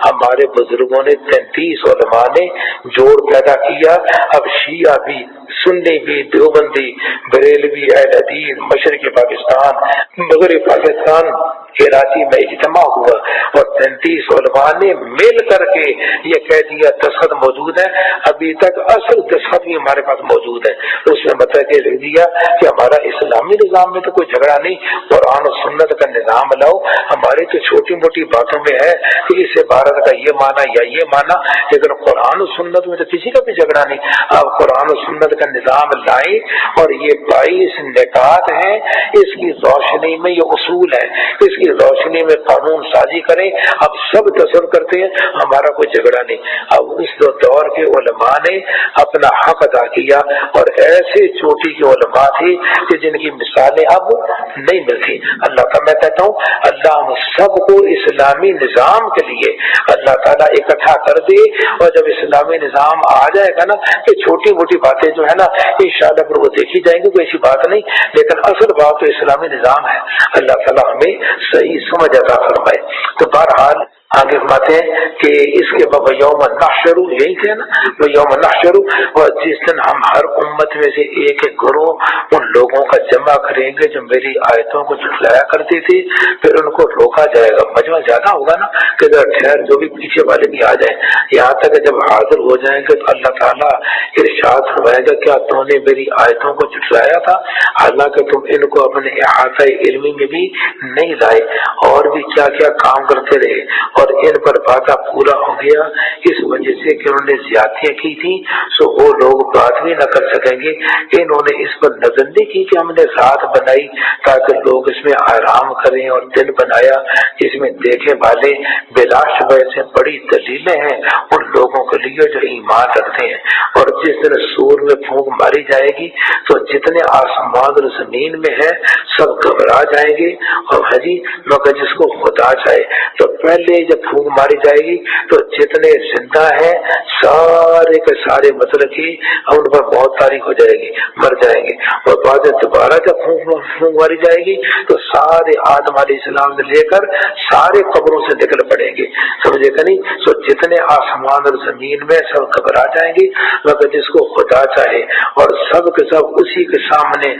ہمارے بزرگوں نے 33 علماء نے جوڑ پیدا کیا۔ اب شیعہ بھی، سنی بھی، دیوبندی، بریلوی، اہل حدیث، مشرقی پاکستان، مغربی پاکستان، کراچی میں اجتماع ہوا اور 33 علماء نے مل کر کے یہ کہہ دیا دستخط موجود ہے، ابھی تک اصل دستخط بھی ہمارے پاس موجود ہے، اس میں مطلب یہ لکھ دیا کہ ہمارا اسلامی نظام میں تو کوئی جھگڑا نہیں، قرآن و سنت کا نظام لاؤ، ہماری تو چھوٹی موٹی باتوں میں ہے کہ اس عبارت کا یہ معنی یا یہ معنی، لیکن قرآن و سنت میں تو کسی کا بھی جھگڑا نہیں۔ اب قرآن و سنت کا نظام لائیں اور یہ 22 نکات ہیں، اس کی روشنی میں یہ اصول ہے، اس کی روشنی میں قانون سازی کریں۔ اب سب تصور کرتے ہیں ہمارا کوئی جھگڑا نہیں۔ اب اس دور کے علماء نے اپنا حق ادا کیا اور ایسے چوٹی کے علماء تھے کہ جن کی مثالیں اب نہیں ملتی۔ اللہ کا میں کہتا ہوں اللہ ہم سب کو اسلامی نظام کے لیے اللہ تعالیٰ اکٹھا کر دے، اور جب اسلامی نظام آ جائے گا نا کہ چھوٹی موٹی باتیں جو ہے نا انشاءاللہ پھر وہ دیکھی جائیں گی، کوئی ایسی بات نہیں، لیکن اصل بات تو اسلامی نظام ہے۔ اللہ تعالیٰ ہمیں صحیح سمجھ عطا فرمائے۔ تو بہرحال آگے فرماتے ہیں کہ اس کے بعد یوم نحشر، یہی تھے نا وہ یوم نحشر، اور جس دن ہم ہر امت میں سے ایک ایک گروہ ان لوگوں کا جمع کریں گے جو میری آیتوں کو جھٹلایا کرتے تھے، پھر ان کو روکا جائے گا۔ مجمع زیادہ ہوگا نا کہ ٹھہر جو بھی پیچھے والے بھی آ جائیں، یہاں تک کہ جب حاضر ہو جائیں گے تو اللہ تعالیٰ ارشاد فرمائے گا کیا تم نے میری آیتوں کو جھٹلایا تھا، حالانکہ تم ان کو اپنے احاطہ علمی میں بھی نہیں لائے، اور بھی کیا کیا کام کرتے رہے، اور ان پر وعدہ پورا ہو گیا اس وجہ سے کہ انہوں نے زیادتیاں کی تھی، سو وہ لوگ بات بھی نہ کر سکیں گے۔ انہوں نے اس پر نظر نہیں کی کہ ہم نے رات بنائی تاکہ لوگ اس میں آرام کریں، اور دن بنایا جس میں دیکھے والے بلا شبہ سے بڑی دلیلیں ہیں ان لوگوں کے لیے جو ایمان رکھتے ہیں۔ اور جس دن سور میں پھونک ماری جائے گی تو جتنے آسمان اور زمین میں ہے سب گھبرا جائیں گے، اور حجی مگر جس کو خدا چاہے تو پہلے جب پھونک ماری جائے گی تو جتنے زندہ ہیں سارے کے سارے مطلب کہ ان پر موت طاری ہو جائے گی، مر جائیں گے، اور بعد میں دوبارہ جب پھونک ماری جائے گی تو سارے آدم علیہ السلام سے لے کر سارے قبروں سے نکل پڑیں گے، سمجھے کہ نہیں؟ سو جتنے آسمان اور زمین میں سب گھبرا جائیں گے مگر جس کو خدا چاہے، اور سب کے سب اسی کے سامنے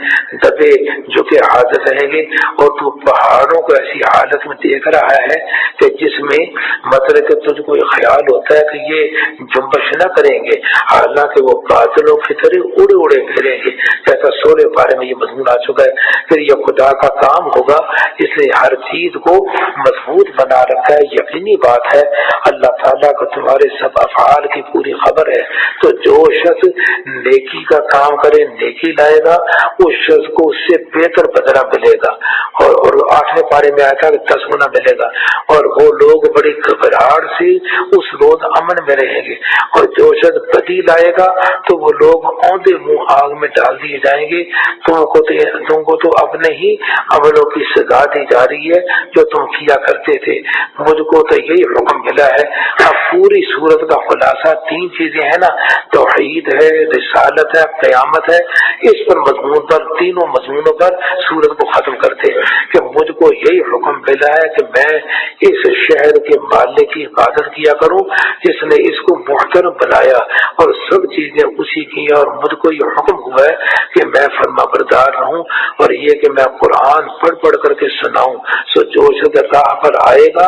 دبے جو کہ حاضر رہیں گے۔ اور تو پہاڑوں کو ایسی حالت میں دیکھ رہا ہے کہ جس میں مطلب کہ تجھ کو خیال ہوتا ہے کہ یہ جنبش نہ کریں گے، حالانکہ وہ بادلوں کی طرح اڑے اڑے پھریں گے، جیسا سورہ بارے میں یہ مضمون آ چکا ہے۔ پھر یہ خدا کا کام ہوگا، اس لیے ہر چیز کو مضبوط بنا رکھا ہے۔ یقینی بات ہے اللہ تعالیٰ کو تمہارے سب افعال کی پوری خبر ہے، تو جو شخص نیکی کا کام کرے نیکی لائے گا اس شخص کو اس سے بہتر بدلہ ملے گا، اور 8ویں پارے میں آیا تھا کہ 10 گنا ملے گا، اور وہ لوگ بڑی گھبراہٹ سے اس روز امن میں رہیں گے۔ اور جو شخص بدی لائے گا تو وہ لوگ اوندے منہ آگ میں ڈال دیے جائیں گے۔ تم کو تو اپنے ہی عملوں کی سزا دی جا رہی ہے جو تم کیا کرتے تھے، مجھ کو تو یہی حکم ملا ہے۔ اب پوری صورت کا خلاصہ 3 چیزیں ہیں نا، توحید ہے، رسالت ہے، قیامت ہے، اس پر مضمون پر، تینوں مضمونوں پر صورت کو ختم کرتے ہیں کہ مجھ کو یہی حکم ملا ہے کہ میں اس شہر کے مالک کی عبادت کیا کروں جس نے اس کو محترم بنایا، اور سب چیزیں اسی کی، اور مجھ کو یہ حکم ہوا ہے کہ میں فرما بردار رہوں، اور یہ کہ میں قرآن پڑھ پڑھ کر کے سناؤں۔ سو جو شخص راہ پر آئے گا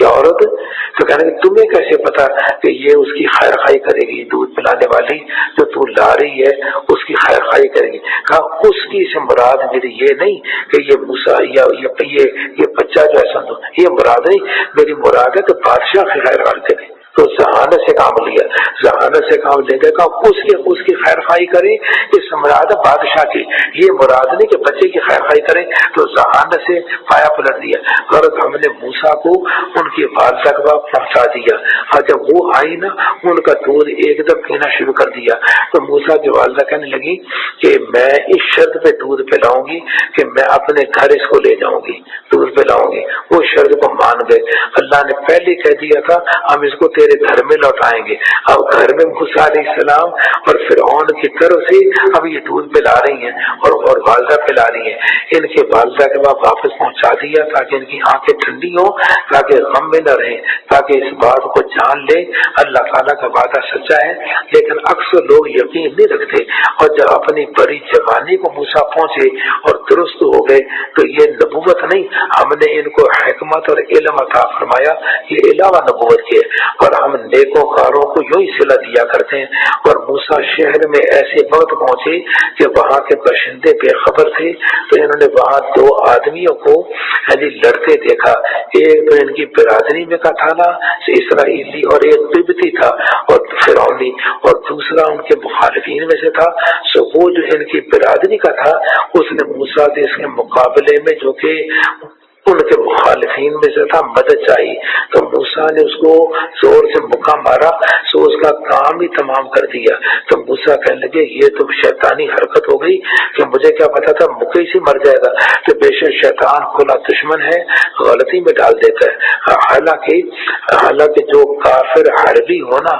یہ عورت تو کہنے کہ تمہیں کیسے پتا کہ یہ اس کی خیر خائی کرے گی، دودھ پلانے والی جو تو لا رہی ہے اس کی خیر خائی کرے گی؟ کہا اس کی سے مراد میری یہ نہیں کہ یہ موسیٰ یا یہ بچہ جو ہے سندو، یہ مراد نہیں، میری مراد ہے کہ بادشاہ کی خیر خائی کرے۔ تو ذہانت سے کام لیا، ذہانت سے کام لے گا اس کی خیر خائی کرے، اس مراد بادشاہ کی، یہ مراد نہیں کہ بچے کی خیر خائی کرے۔ تو ذہانت سے پایا پلٹ دیا۔ غرض ہم نے موسیٰ کو ان کی والدہ کے بعد پہنچا دیا، اور جب وہ آئی نا ان کا دودھ ایک دم پینا شروع کر دیا۔ تو موسیٰ کی والدہ کہنے لگی کہ میں اس شرط پہ دودھ پلاؤں گی کہ میں اپنے گھر اس کو لے جاؤں گی، دودھ پلاؤں گی۔ وہ شرط کو مان گئے۔ اللہ نے پہلے کہہ دیا تھا ہم اس کو تیرے گھر میں لوٹائیں گے۔ اب گھر میں موسیٰ علیہ السلام اور فرعون کی طرف سے اب یہ دودھ پلا رہی ہیں اور والدہ پلا رہی ہیں۔ ان کے والدہ کے بعد واپس پہنچا دیا تاکہ ان کی آنکھیں ٹھنڈی ہوں، تاکہ غم میں نہ رہیں، تاکہ اس بات کو جان لے اللہ تعالیٰ کا وعدہ سچا ہے۔ لیکن اکثر لوگ یقین نہیں رکھتے، اور جب اپنی بڑی جوانی کو موسیٰ پہنچے اور درست ہو گئے تو یہ نبوت نہیں، ہم نے ان کو حکمت اور علم عطا فرمایا، یہ علاوہ نبوت کے، اور ہم نیکوں کاروں کو یوں ہی صلہ دیا کرتے ہیں۔ اور موسیٰ شہر میں ایسے وقت پہنچے کہ وہاں کے باشندے بے خبر تھے، تو انہوں نے وہاں دو آدمیوں کو لڑتے دیکھا۔ ایک تو ان کی برادری میں کا تھا نا اسرائیلی، اور ایک قبطی تھا اور فرعونی، اور دوسرا ان کے مخالفین میں سے تھا۔ سو وہ جو ان کی برادری کا تھا اس نے موسیٰ سے اس کے مقابلے میں جو کہ ان کے مخالفین میں سے تھا مدد چاہی، تو موسیٰ نے اس کو زور سے مکہ مارا، سو اس کا کام ہی تمام کر دیا۔ تو موسیٰ کہنے لگے یہ تو شیطانی حرکت ہو گئی کہ مجھے کیا پتا تھا مکہ سے مر جائے گا۔ تو بے شک شیطان کھلا دشمن ہے، غلطی میں ڈال دیتا ہے۔ حالانکہ جو کافر حربی ہونا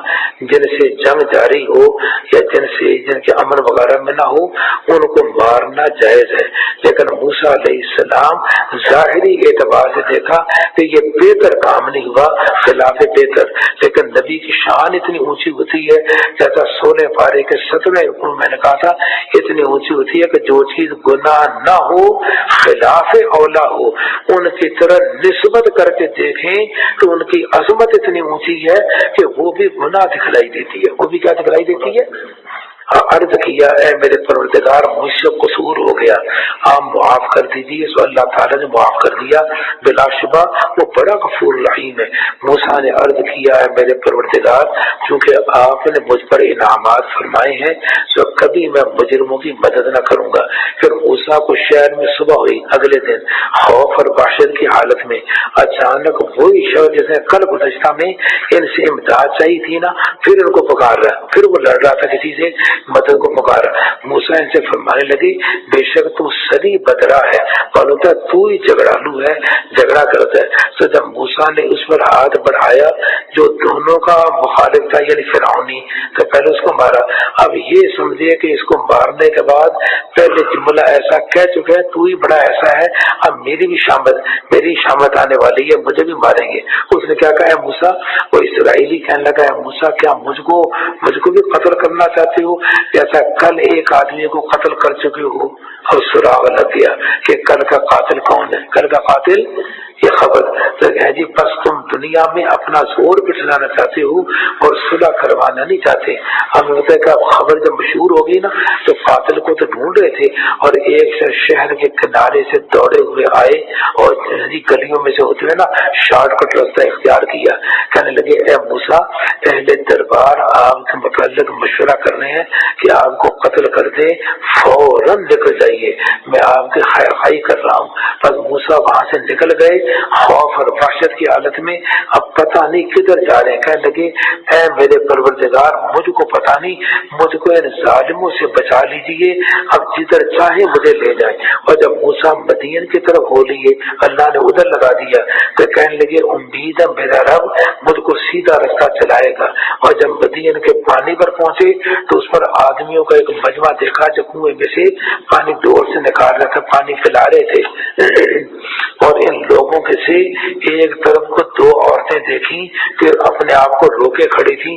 جن سے جنگ جاری ہو یا جن کے امن وغیرہ میں نہ ہو ان کو مارنا جائز ہے، لیکن موسیٰ علیہ السلام ظاہری اعتبار سے دیکھا کہ یہ بہتر کام نہیں ہوا، خلاف بہتر، لیکن نبی کی شان اتنی اونچی ہوتی ہے، جیسا 16 پارے کے 17 رکوع میں نے کہا تھا، اتنی اونچی ہوتی ہے کہ جو چیز گناہ نہ ہو خلاف اولا ہو ان کی طرح نسبت کر کے دیکھیں تو ان کی عظمت اتنی اونچی ہے کہ وہ بھی گناہ دکھلائی دیتی ہے۔ وہ بھی کیا دکھلائی دیتی ہے؟ عرض کیا اے میرے پروردگار مجھ سے قصور ہو گیا، آپ معاف کر دیجیے۔ سو اللہ تعالیٰ نے معاف کر دیا، بلا شبہ وہ بڑا غفور رحیم ہے۔ موسیٰ نے عرض کیا اے میرے پروردگار چونکہ آپ نے مجھ پر انعامات فرمائے ہیں سو کبھی میں مجرموں کی مدد نہ کروں گا۔ پھر موسیٰ کو شہر میں صبح ہوئی، اگلے دن خوف اور وحشت کی حالت میں اچانک وہی شخص جس نے کل گزشتہ میں ان سے امداد چاہیے تھی نا، پھر ان کو پکار رہا، پھر وہ لڑ رہا تھا کسی سے، مدد کو پکارا۔ موسیٰ ان سے فرمانے لگی بے شک تو سری بدرا ہے، معلوم تھا تو ہی جھگڑالو ہے، جھگڑا کرتا ہے۔ تو جب موسیٰ نے اس پر ہاتھ بڑھایا جو دونوں کا مخالف تھا یعنی فرعونی، تو پہلے اس کو مارا۔ اب یہ سمجھے کہ اس کو مارنے کے بعد پہلے جملہ ایسا کہہ چکے ہیں تو ہی بڑا ایسا ہے، اب میری شامت آنے والی ہے، مجھے بھی ماریں گے۔ اس نے کیا کہا ہے موسیٰ؟ وہ اسرائیلی کہنے لگا ہے موسیٰ کیا مجھ کو بھی قتل کرنا چاہتے ہو جیسا کل ایک آدمی کو قتل کر چکے ہو؟ اور سراغ لگ گیا کہ کل کا قاتل کون ہے، کل کا قاتل یہ خبر تو ہے جی بس تم دنیا میں اپنا زور بٹھلانا چاہتے ہو اور صلح کروانا نہیں چاہتے۔ ہمیں ہوتا ہے کہ اب خبر جب مشہور ہوگی نا تو قاتل کو تو ڈھونڈ رہے تھے اور ایک شہر کے کنارے سے دوڑے ہوئے آئے اور گلیوں میں سے ہوتے ہوئے نا شارٹ کٹ راستہ اختیار کیا، کہنے لگے اے موسیٰ اہل دربار آپ کے متعلق مشورہ کر رہے ہیں کہ آپ کو قتل کر دیں، فوراً نکل جائیے، میں آپ کی خیر خواہی کر رہا ہوں۔ بس موسیٰ وہاں سے نکل گئے خوف اور وحشت کی حالت میں، اب پتہ نہیں کدھر جا رہے ہیں۔ کہنے لگے اے میرے پروردگار مجھ کو پتہ نہیں، مجھ کو ان ظالموں سے بچا لیجئے، اب جدھر چاہے مجھے لے جائیں۔ اور جب موسیٰ مدین کی طرف ہو لیے اللہ نے ادھر لگا دیا تو کہنے لگے امید ہے میرا رب مجھ کو سیدھا رستہ چلائے گا۔ اور جب مدین کے پانی پر پہنچے تو اس پر آدمیوں کا ایک مجمع دیکھا جو کنویں میں سے پانی ڈور سے نکال رہا تھا، پانی پلا رہے تھے۔ اور ان لوگوں کے سے ایک طرف کو دو عورتیں دیکھی کہ اپنے آپ کو روکے کھڑی تھی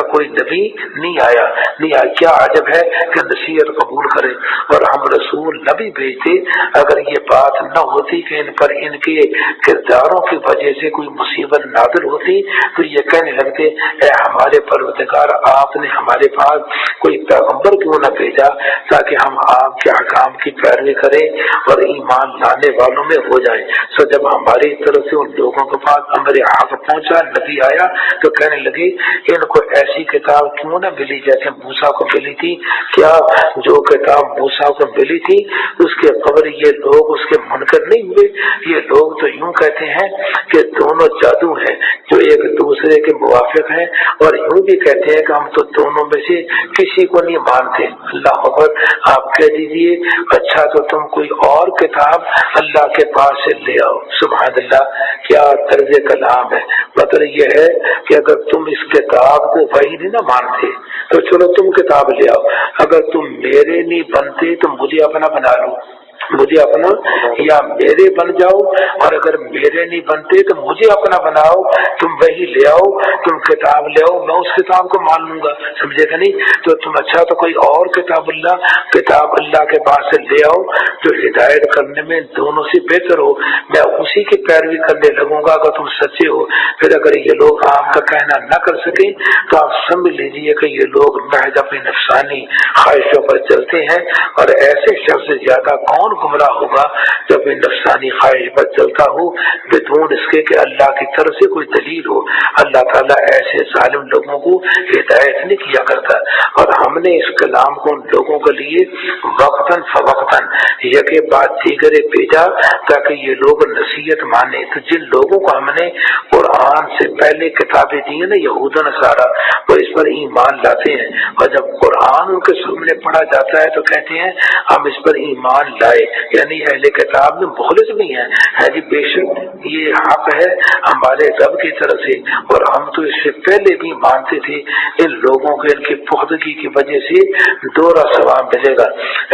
کا کوئی نبی نہیں آیا۔ کیا عجب ہے کہ نصیحت قبول کرے اور ہم رسول نبی بھیجتے۔ اگر یہ بات نہ ہوتی کہ ان پر ان کے کرداروں کی وجہ سے کوئی مصیبت نازل ہوتی تو یہ کہنے لگتے اے ہمارے پروردگار، آپ نے ہمارے پاس کوئی پیغمبر کیوں نہ بھیجا تاکہ ہم آپ کے احکام کی پیروی کریں اور ایمان لانے والوں میں ہو جائیں۔ سو جب ہماری طرف سے ان لوگوں کے پاس امر حق پہنچا، نبی آیا، تو کہنے لگے ان کو ایسی کتاب کیوں نہ ملی جیسے موسیٰ کو ملی تھی۔ کیا جو کتاب موسیٰ کو ملی تھی اس کے قبل یہ لوگ اس کے منکر نہیں ہوئے؟ یہ لوگ تو یوں کہتے ہیں کہ دونوں جادو ہیں جو ایک دوسرے کے موافق ہیں، اور یوں بھی کہتے ہیں کہ ہم تو دونوں میں سے کسی کو نہیں مانتے۔ اللہ اکبر، آپ کہہ دیجئے اچھا تو تم کوئی اور کتاب اللہ کے پاس سے لے آؤ۔ سبحان اللہ، کیا طرز کلام ہے۔ مطلب یہ ہے کہ اگر تم اس کتاب کو وہی نہیں نہ مانتے تو چلو تم کتاب لے آؤ، اگر تم میرے نہیں بنتے تو مجھے اپنا بنا لو، مجھے اپنا یا میرے بن جاؤ، اور اگر میرے نہیں بنتے تو مجھے اپنا بناؤ، تم وہی لے آؤ، تم کتاب لے آؤ، میں اس کتاب کو مان لوں گا، سمجھے گا نہیں؟ تو تم اچھا تو کوئی اور کتاب اللہ کے پاس سے لے آؤ جو ہدایت کرنے میں دونوں سے بہتر ہو، میں اسی کی پیروی کرنے لگوں گا اگر تم سچے ہو۔ پھر اگر یہ لوگ آپ کا کہنا نہ کر سکیں تو آپ سمجھ لیجیے کہ یہ لوگ محض اپنی نفسانی خواہشوں پر چلتے ہیں، اور ایسے شخص سے زیادہ کون گمراہ ہوگا جو اپنی نفسانی خواہش پر چلتا ہو بدون اس کے کہ اللہ کی طرف سے کوئی دلیل ہو۔ اللہ تعالیٰ ایسے ظالم لوگوں کو ہدایت نہیں کیا کرتا، اور ہم نے اس کلام کو ان لوگوں کے لیے وقتاً فوقتاً یکے بعد دیگرے بھیجا تاکہ یہ لوگ نصیحت مانے۔ تو جن لوگوں کو ہم نے قرآن سے پہلے کتابیں دی ہیں نا، یہود و نصارہ، وہ اس پر ایمان لاتے ہیں، اور جب قرآن ان کے سامنے پڑھا جاتا ہے تو کہتے ہیں ہم اس پر ایمان لائے، یعنی اہل کتاب میں مخلص بھی ہیں، ہے جی بے شک یہ حق ہے ہمارے رب کی طرف سے، اور ہم تو اس سے پہلے بھی مانتے تھے۔ ان لوگوں کے ان کی پختگی کی وجہ سے دوہرا ثواب ملے گا۔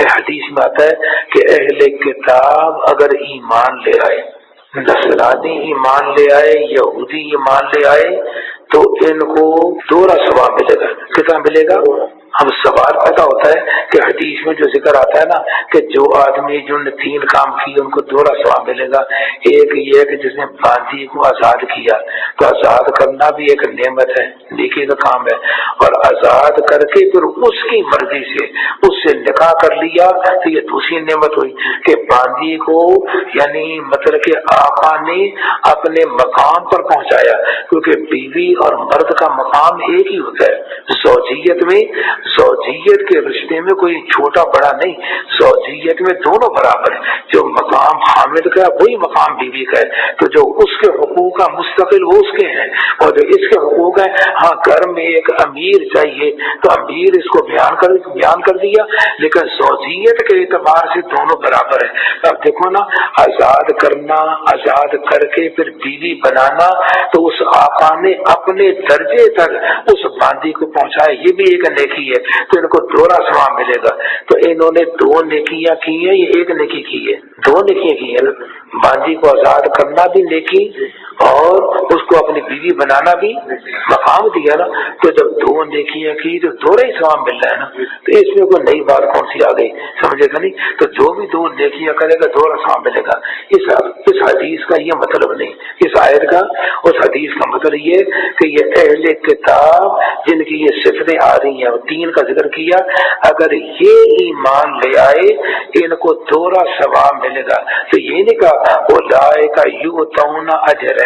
حدیث میں آتا ہے کہ اہل کتاب اگر ایمان لے آئے، نصرانی ایمان لے آئے، یہودی ایمان لے آئے، تو ان کو دوہرا ثواب ملے گا۔ کتنا ملے گا؟ ہم سوال پیدا ہوتا ہے کہ حدیث میں جو ذکر آتا ہے نا کہ جو آدمی جن نے 3 کام کیے ان کو دوہرا ثواب ملے گا۔ ایک یہ کہ جس نے باندھی کو آزاد کیا، تو آزاد کرنا بھی ایک نعمت ہے، نیکی کا کام ہے، اور آزاد کر کے پھر اس کی مرضی سے اس سے نکاح کر لیا تو یہ دوسری نعمت ہوئی کہ باندھی کو یعنی مطلب کہ آقا نے اپنے مقام پر پہنچایا، کیونکہ بیوی اور مرد کا مقام ایک ہی ہوتا ہے۔ زوجیت کے رشتے میں کوئی چھوٹا بڑا نہیں، زوجیت میں دونوں برابر ہیں۔ جو مقام حامد کا ہے وہی مقام بیوی کا ہے، تو جو اس کے حقوق کا مستقل وہ اس کے ہیں، اور جو اس کے حقوق ہیں، ہاں گھر میں ایک امیر چاہیے تو امیر اس کو بیان کر دیا، لیکن زوجیت کے اعتبار سے دونوں برابر ہیں۔ اب دیکھو نا، آزاد کرنا، آزاد کر کے پھر بیوی بنانا، تو اس آقا نے اپنے درجے تک اس باندھی کو پہنچایا، یہ بھی ایک نیکی ہے، تو ان کو دوہرا ثواب ملے گا۔ تو انہوں نے 2 نیکیاں کی ہیں، یہ 1 نیکی کی ہے، 2 نیکیاں کی ہیں۔ باندھی کو آزاد کرنا بھی نیکی اور اس کو اپنی بیوی بنانا بھی مقام دیا نا، تو جب 2 نیکیاں کی تو دوہرا ہی ثواب مل رہا ہے نا، تو اس میں کوئی نئی بات کون سی آ گئی، سمجھے گا نہیں؟ تو جو بھی 2 نیکیاں کرے گا دوہرا ثواب ملے گا۔ اس حدیث کا یہ مطلب نہیں، اس آیت کا اس حدیث کا مطلب یہ کہ یہ اہل کتاب جن کی یہ صفتیں آ رہی ہیں، 3 کا ذکر کیا، اگر یہ ایمان لے آئے ان کو دوہرا ثواب ملے گا۔ تو یہ نہیں کہا اولئک یؤتون اجرین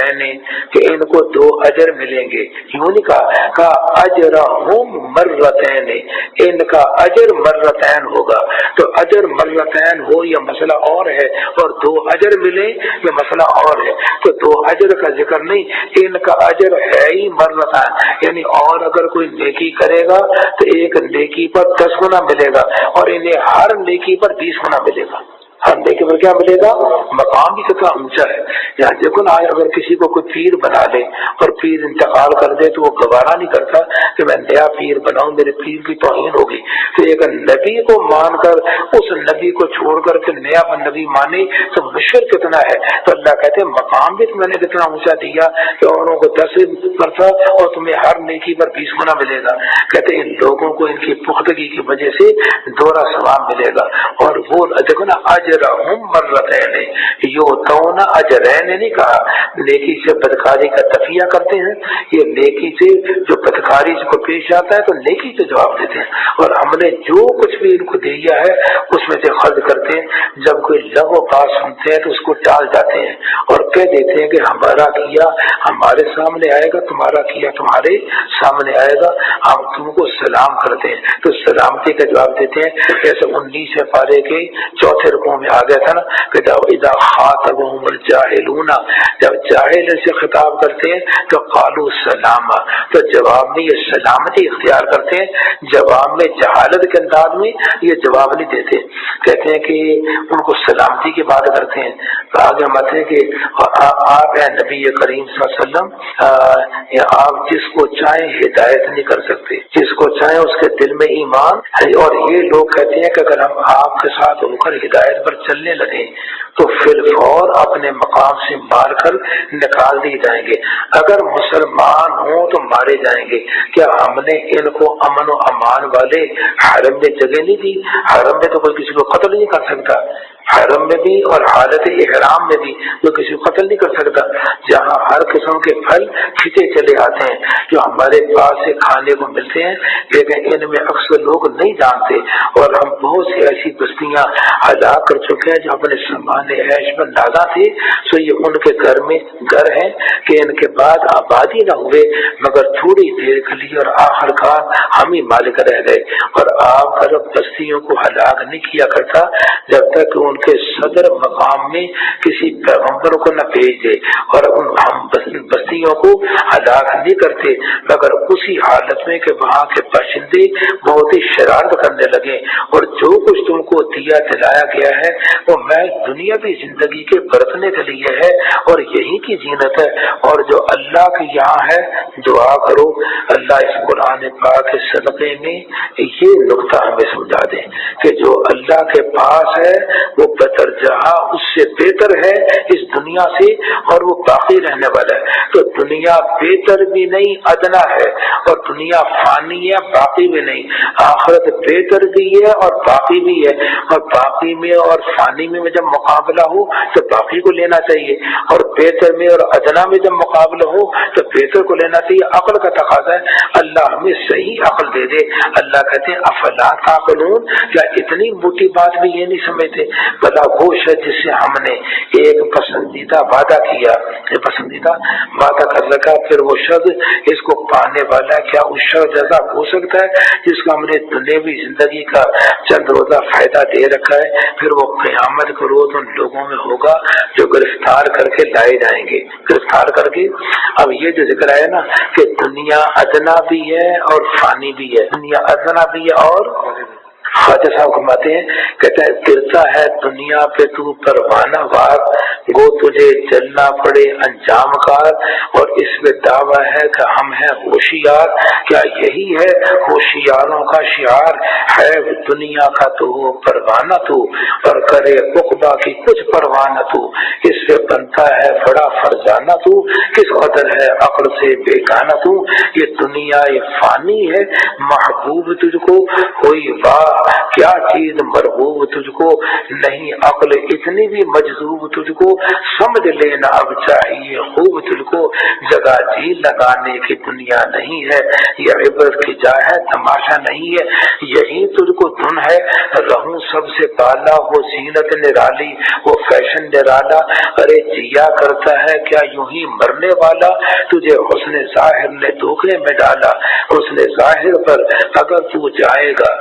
کہ ان کو 2 اجر ملیں گے، یوں نہیں کہا اجرہم مرتین، ان کا اجر مرتین ہوگا۔ تو اجر مرتین ہو یہ مسئلہ اور ہے، اور 2 اجر ملے یہ مسئلہ اور ہے۔ تو 2 اجر کا ذکر نہیں، ان کا اجر ہے ہی مرتین، یعنی اور اگر کوئی نیکی کرے گا تو ایک نیکی پر 10 گنا ملے گا، اور انہیں ہر نیکی پر 20 گنا ملے گا۔ ہر نیکی پر کیا ملے گا؟ مقام بھی کتنا اونچا ہے. یہاں دیکھو نا، اگر کسی کو کوئی پیر بنا لے اور پیر انتقال کر دے تو وہ گوارا نہیں کرتا کہ میں نیا پیر بناؤں، میرے پیر کی توہین ہوگی. تو ایک نبی کو مان کر اس نبی کو چھوڑ کر کے نیا نبی مانے تو مشکل کتنا ہے. تو اللہ کہتے ہیں مقام بھی میں نے کتنا اونچا دیا کہ اوروں کو 10 مرتبہ اور تمہیں ہر نیکی پر 20 گنا ملے گا. کہتے ہیں ان لوگوں کو ان کی پختگی کی وجہ سے دوہرا ثواب ملے گا. اور وہ دیکھو نا، اجرہم مرتین یؤتون اجرین نہیں کہا. نیکی سے بدکاری کا تفیہ کرتے ہیں، یہ نیکی سے جو بدکاری کو پیش آتا ہے تو نیکی سے جواب دیتے ہیں. اور ہم نے جو کچھ بھی ان کو دیا ہے اس میں سے خرچ کرتے ہیں. جب کوئی لغو بات سنتے ہیں تو اس کو ٹال جاتے ہیں اور کہہ دیتے ہیں کہ ہمارا کیا ہمارے سامنے آئے گا، تمہارا کیا تمہارے سامنے آئے گا، ہم تم کو سلام کرتے ہیں. تو سلامتی کا جواب دیتے ہیں. جیسے 19 پارے کے 4 رکوع میں آ گیا تھا نا کہ اذا خاطبهم الجاہلون، جب جاہل سے خطاب کرتے ہیں تو قالوا سلاما، تو جواب میں یہ سلامتی اختیار کرتے ہیں. جواب میں جہالت کے انداز میں یہ جواب نہیں دیتے، کہتے ہیں کہ ان کو سلامتی کی بات کرتے ہیں. تو آگے مت ہے کہ آپ ہیں نبی کریم صلی اللہ علیہ وسلم، آپ جس کو چاہیں ہدایت نہیں کر سکتے، جس کو چاہیں اس کے دل میں ایمان ہے. اور یہ لوگ کہتے ہیں کہ اگر ہم آپ کے ساتھ ہو کر ہدایت پر چلنے لگے تو فی الفور اپنے مقام سے مار کر نکال دیے جائیں گے. اگر مسلمان ہوں تو مارے جائیں گے. کیا ہم نے ان کو امن و امان والے حرم میں جگہ نہیں دی؟ حرم میں تو کوئی کسی کو قتل نہیں کر سکتا، حرم میں بھی اور حالت احرام میں بھی کوئی کسی کو قتل نہیں کر سکتا، جہاں ہر قسم کے پھل کھچے چلے آتے ہیں جو ہمارے پاس سے کھانے کو ملتے ہیں، لیکن ان میں اکثر لوگ نہیں جانتے. اور ہم بہت سی ایسی بستیاں ہلاک کر چکے ہیں جو اپنے سامان عیش میں نازا تھے، سو یہ ان کے گھر میں گھر ہیں کہ ان کے بعد آبادی نہ ہوئے مگر تھوڑی دیر کے لیے، اور آخر کار ہم ہی مالک رہ گئے. اور آپ کا رب بستیوں کو ہلاک نہیں کیا کرتا جب تک ان کے صدر مقام میں کسی پیغمبر کو نہ بھیج دے، اور ہم بستیوں کو ہلاک نہیں کرتے مگر اسی حالت میں کہ وہاں کے باشندے بہت ہی شرارت کرنے لگے. اور جو کچھ تم کو دیا دلایا گیا ہے وہ میں دنیاوی زندگی کے برتنے کے لیے ہے اور یہی کی زینت ہے. اور جو اللہ کے یہاں ہے دعا کرو اللہ اس قرآن پاک کے صدقے میں یہ نقطہ ہمیں سمجھا دیں کہ جو اللہ کے پاس ہے وہ بہتر جہاں اس سے بہتر ہے اس دنیا سے، اور وہ باقی رہنے والا ہے. تو دنیا بہتر بھی نہیں ادنا ہے، اور دنیا فانی ہے باقی بھی نہیں. آخرت بہتر بھی ہے اور باقی بھی ہے، اور باقی میں اور فانی میں جب مقابلہ ہو تو باقی کو لینا چاہیے، اور بہتر میں اور ادنا میں جب مقابلہ ہو تو بہتر کو لینا چاہیے. عقل کا تقاضا ہے، اللہ ہمیں صحیح عقل دے دے. اللہ کہتے ہیں افلا تعقلون، کیا اتنی موٹی بات بھی یہ نہیں سمجھتے؟ بلا وہ شخص جس سے ہم نے ایک پسندیدہ وعدہ کیا، پسندیدہ وعدہ کر رکھا، پھر وہ شخص اس کو پانے والا ہے، کیا اس شخص جیسا ہو سکتا ہے جس کو ہم نے دنیاوی زندگی کا چند روزہ فائدہ دے رکھا ہے؟ پھر وہ قیامت کے روز ان لوگوں میں ہوگا جو گرفتار کر کے لائے جائیں گے، گرفتار کر کے. اب یہ جو ذکر ہے نا کہ دنیا ادنا بھی ہے اور فانی بھی ہے، دنیا ادنا بھی ہے اور خواجہ صاحب فرماتے ہیں، کہتا ہے گرتا ہے دنیا پہ تو پروانہ وار، گو تجھے چلنا پڑے انجام کار، اور اس میں دعویٰ ہے کہ ہم ہیں ہوشیار. کیا یہی ہے ہوشیاروں کا شعار؟ ہے دنیا کا تو وہ پروانہ تو، اور کرے عقبہ کی کچھ پروانہ تو، اس سے بنتا ہے بڑا فرزانہ تو، کس قدر ہے عقل سے بیگانہ تو. یہ دنیا یہ فانی ہے، محبوب تجھ کو ہوئی واہ کیا چیز مرغوب تجھ کو، نہیں عقل اتنی بھی مجذوب تجھ کو، سمجھ لینا اب چاہیے خوب تجھ کو، جگہ جی لگانے کی دنیا نہیں ہے، یہ عبرت کی جا ہے تماشا نہیں ہے. یہی تجھ کو دھن ہے رہوں سب سے بالا، وہ زینت نرالی وہ فیشن نرالا، ارے جیا کرتا ہے کیا یوں ہی مرنے والا، تجھے حسن ظاہر نے دھوکے میں ڈالا. حسن ظاہر پر اگر تو جائے گا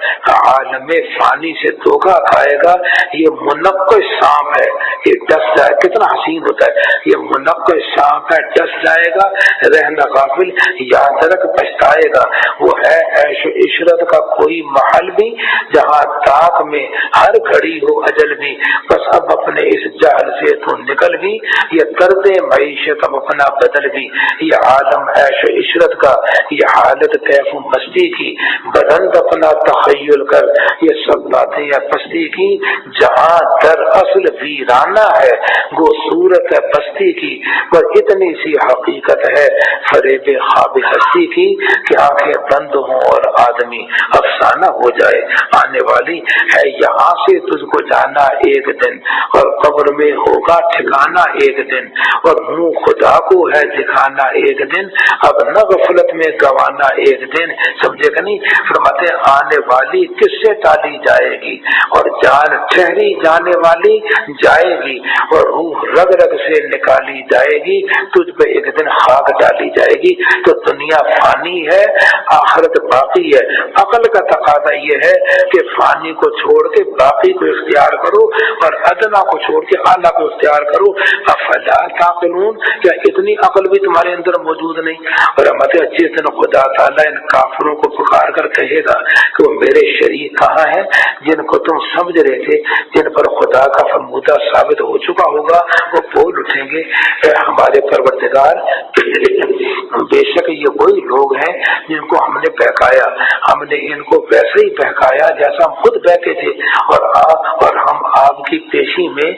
عالم فانی سے دھوکہ کھائے گا، یہ منقش سانپ ہے، یہ ڈس جائے، کتنا حسین ہوتا ہے، یہ منقش سانپ ہے، ڈس جائے گا، رہنا غافل یاد رکھ پچھتائے گا۔ وہ ہے عیش و عشرت کا کوئی محل بھی جہاں طاق میں ہر گھڑی ہو اجل بھی، بس اب اپنے اس جہل سے تو نکل بھی، یہ طرز معیشت اب اپنا بدل بھی، یہ عالم عیش و عشرت کا، یہ حالت کیف و مستی کی، بلند اپنا تخیل کر، یہ سب باتیں یا پستی کی، جہاں در اصل ویرانہ ہے وہ صورت ہے بستی کی، پر اتنی سی حقیقت ہے فریب خواب ہستی کی کہ آنکھیں بند ہوں اور آدمی افسانہ ہو جائے۔ آنے والی ہے یہاں سے تجھ کو جانا ایک دن، اور قبر میں ہوگا ٹھکانا ایک دن، اور منہ خدا کو ہے دکھانا ایک دن، اب نہ غفلت میں گوانا ایک دن۔ سمجھے کہ نہیں؟ فرماتے آنے والی کس سے ٹالی جائے گی، اور جان ٹھہری جانے والی جائے گی، اور روح رگ رگ سے نکالی جائے گی، تجھ پہ ایک دن خاک ڈالی جائے گی۔ تو دنیا فانی ہے، آخرت باقی ہے۔ عقل کا تقاضا یہ ہے کہ فانی کو چھوڑ کے باقی کو اختیار کرو، اور ادنا کو چھوڑ کے اعلیٰ کو اختیار کرو۔ افلا تعقلون، کیا اتنی عقل بھی تمہارے اندر موجود نہیں؟ اور جس دن خدا تعالیٰ ان کافروں کو پکار کر کہے گا کہ وہ میرے شریک کہاں ہیں جن کو تم سمجھ رہے تھے، جن پر خدا کا فرمودہ ثابت ہو چکا ہوگا، وہ بول اٹھیں گے اے ہمارے پروردگار، بے شک یہ وہی لوگ ہیں جن کو ہم نے بہکایا، ہم نے ان کو ویسے ہی بہکایا جیسا ہم خود بہکے تھے، اور ہم آپ کی پیشی میں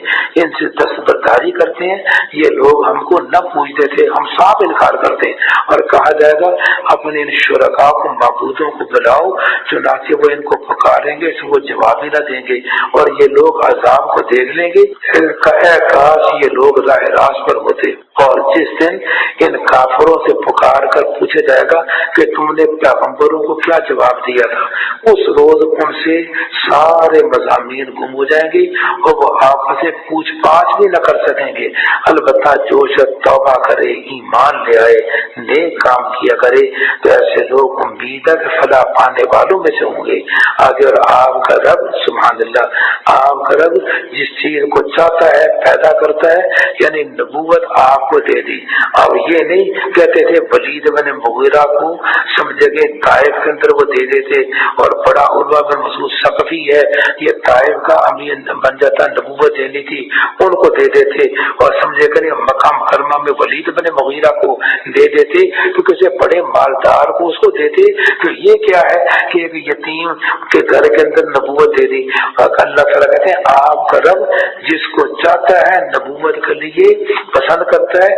ان سے دستبرداری کرتے ہیں۔ یہ لوگ ہم کو نہ پوچھتے تھے، ہم صاف انکار کرتے ہیں۔ اور کہا جائے گا اپنے ان شرکاء کو، معبودوں کو بلاؤ، چنانچہ وہ ان کو پکاریں گے تو وہ جواب ہی نہ دیں گے، اور یہ لوگ عذاب کو دیکھ لیں گے، اے کاش یہ لوگ راہ راست پر ہوتے۔ اور جس دن ان کافروں سے پکار کر پوچھا جائے گا کہ تم نے پیغمبروں کو کیا جواب دیا تھا، اس روز ان سے سارے مضامین گم ہو جائیں گے، اور وہ آپس سے پوچھ پاچھ بھی نہ کر سکیں گے۔ البتہ جو شخص توبہ کرے، ایمان لے آئے، نیک کام کیا کرے، تو ایسے لوگ امید ہے کہ فلاح پانے والوں میں سے ہوں گے۔ آگے اور آپ کا رب، سبحان اللہ، آپ کا رب جس چیز کو چاہتا ہے پیدا کرتا ہے، یعنی نبوت آپ کو دے دی۔ اب یہ نہیں کہتے تھے ولید بن مغیرہ کو سمجھے گے طائف کے اندر وہ دے دیتے، اور بڑا عروہ بن مسعود ثقفی ہے یہ طائف کا امیر بن جاتا، نبوت دینی تھی ان کو دے دیتے، اور سمجھے کہ مکہ مکرمہ میں ولید بن مغیرہ کو دے دیتے تو کسی بڑے مالدار کو اس کو دیتے۔ تو یہ کیا ہے کہ ایک یتیم کے گھر کے اندر نبوت دے دی۔ اور اللہ تعالیٰ کہتے ہیں آپ کا رب جس کو چاہتا ہے نبوت کے لیے پسند کرتا ہے،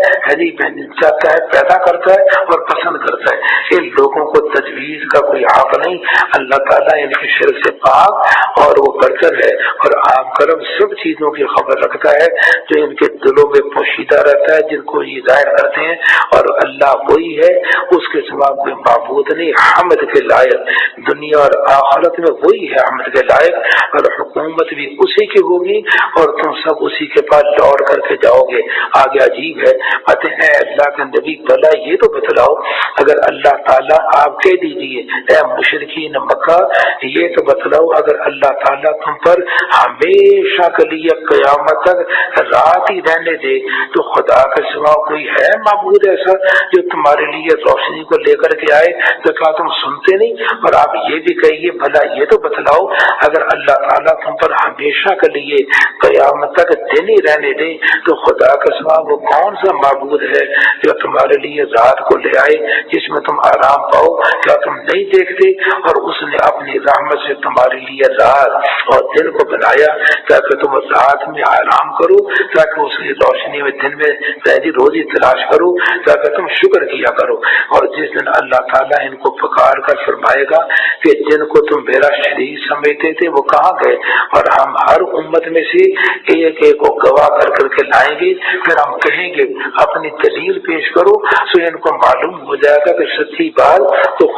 چاہتا ہے پیدا کرتا ہے اور پسند کرتا ہے۔ ان لوگوں کو تجویز کا کوئی حق نہیں، اللہ تعالیٰ ان کے شرک سے پاک اور وہ برتر ہے، اور آپ کا رب سب چیزوں کی خبر رکھتا ہے جو ان کے دلوں میں پوشیدہ رہتا ہے، جن کو یہ ظاہر کرتے ہیں، اور اللہ وہی ہے، اس کے سوا کوئی معبود نہیں حمد کے لائق، دنیا اور آخرت میں وہی ہے حمد کے لائق، اور حکومت بھی اسی کی ہوگی، اور تم سب اسی کے پاس لوٹ کر کے جاؤ گے۔ آگے عجیب ہے، کہتے ہیں اللہ کے نبی بھلا یہ تو بتلاؤ، اگر اللہ تعالیٰ آپ کہہ دیجئے اے مشرکین مکہ یہ تو بتلاؤ، اگر اللہ تعالیٰ تم پر ہمیشہ کے لیے قیامت تک رات ہی رہنے دے تو خدا کے سوا کوئی ہے معبود ایسا جو تمہارے لیے روشنی کو لے کر کے آئے؟ تو کیا تم سنتے نہیں؟ اور آپ یہ بھی کہیے بھلا یہ تو بتلاؤ، اگر اللہ تعالیٰ تم پر ہمیشہ کے لیے قیامت تک دن ہی رہنے دے تو خدا کے سوا وہ کون سا معبود ہے جو تمہارے لیے رات کو لے آئے جس میں تم آرام پاؤ؟ کیا تم نہیں دیکھتے؟ اور اس نے اپنی رحمت سے تمہارے لیے رات اور دن کو بنایا تاکہ تم رات میں آرام کرو، تاکہ اس کی روشنی میں دن میں روزی تلاش کرو، تاکہ تم شکر کیا کرو۔ اور جس دن اللہ تعالیٰ ان کو پکار کر فرمائے گا کہ جن کو تم میرا شریک سمجھتے تھے وہ کہاں گئے، اور ہم ہر امت میں سے ایک ایک کو گواہ کر کر کے لائیں گے، پھر ہم کہیں گے اپنی دلیل پیش کرو، سو ان کو معلوم ہو جائے گا کہ سچی بات تو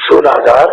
16,000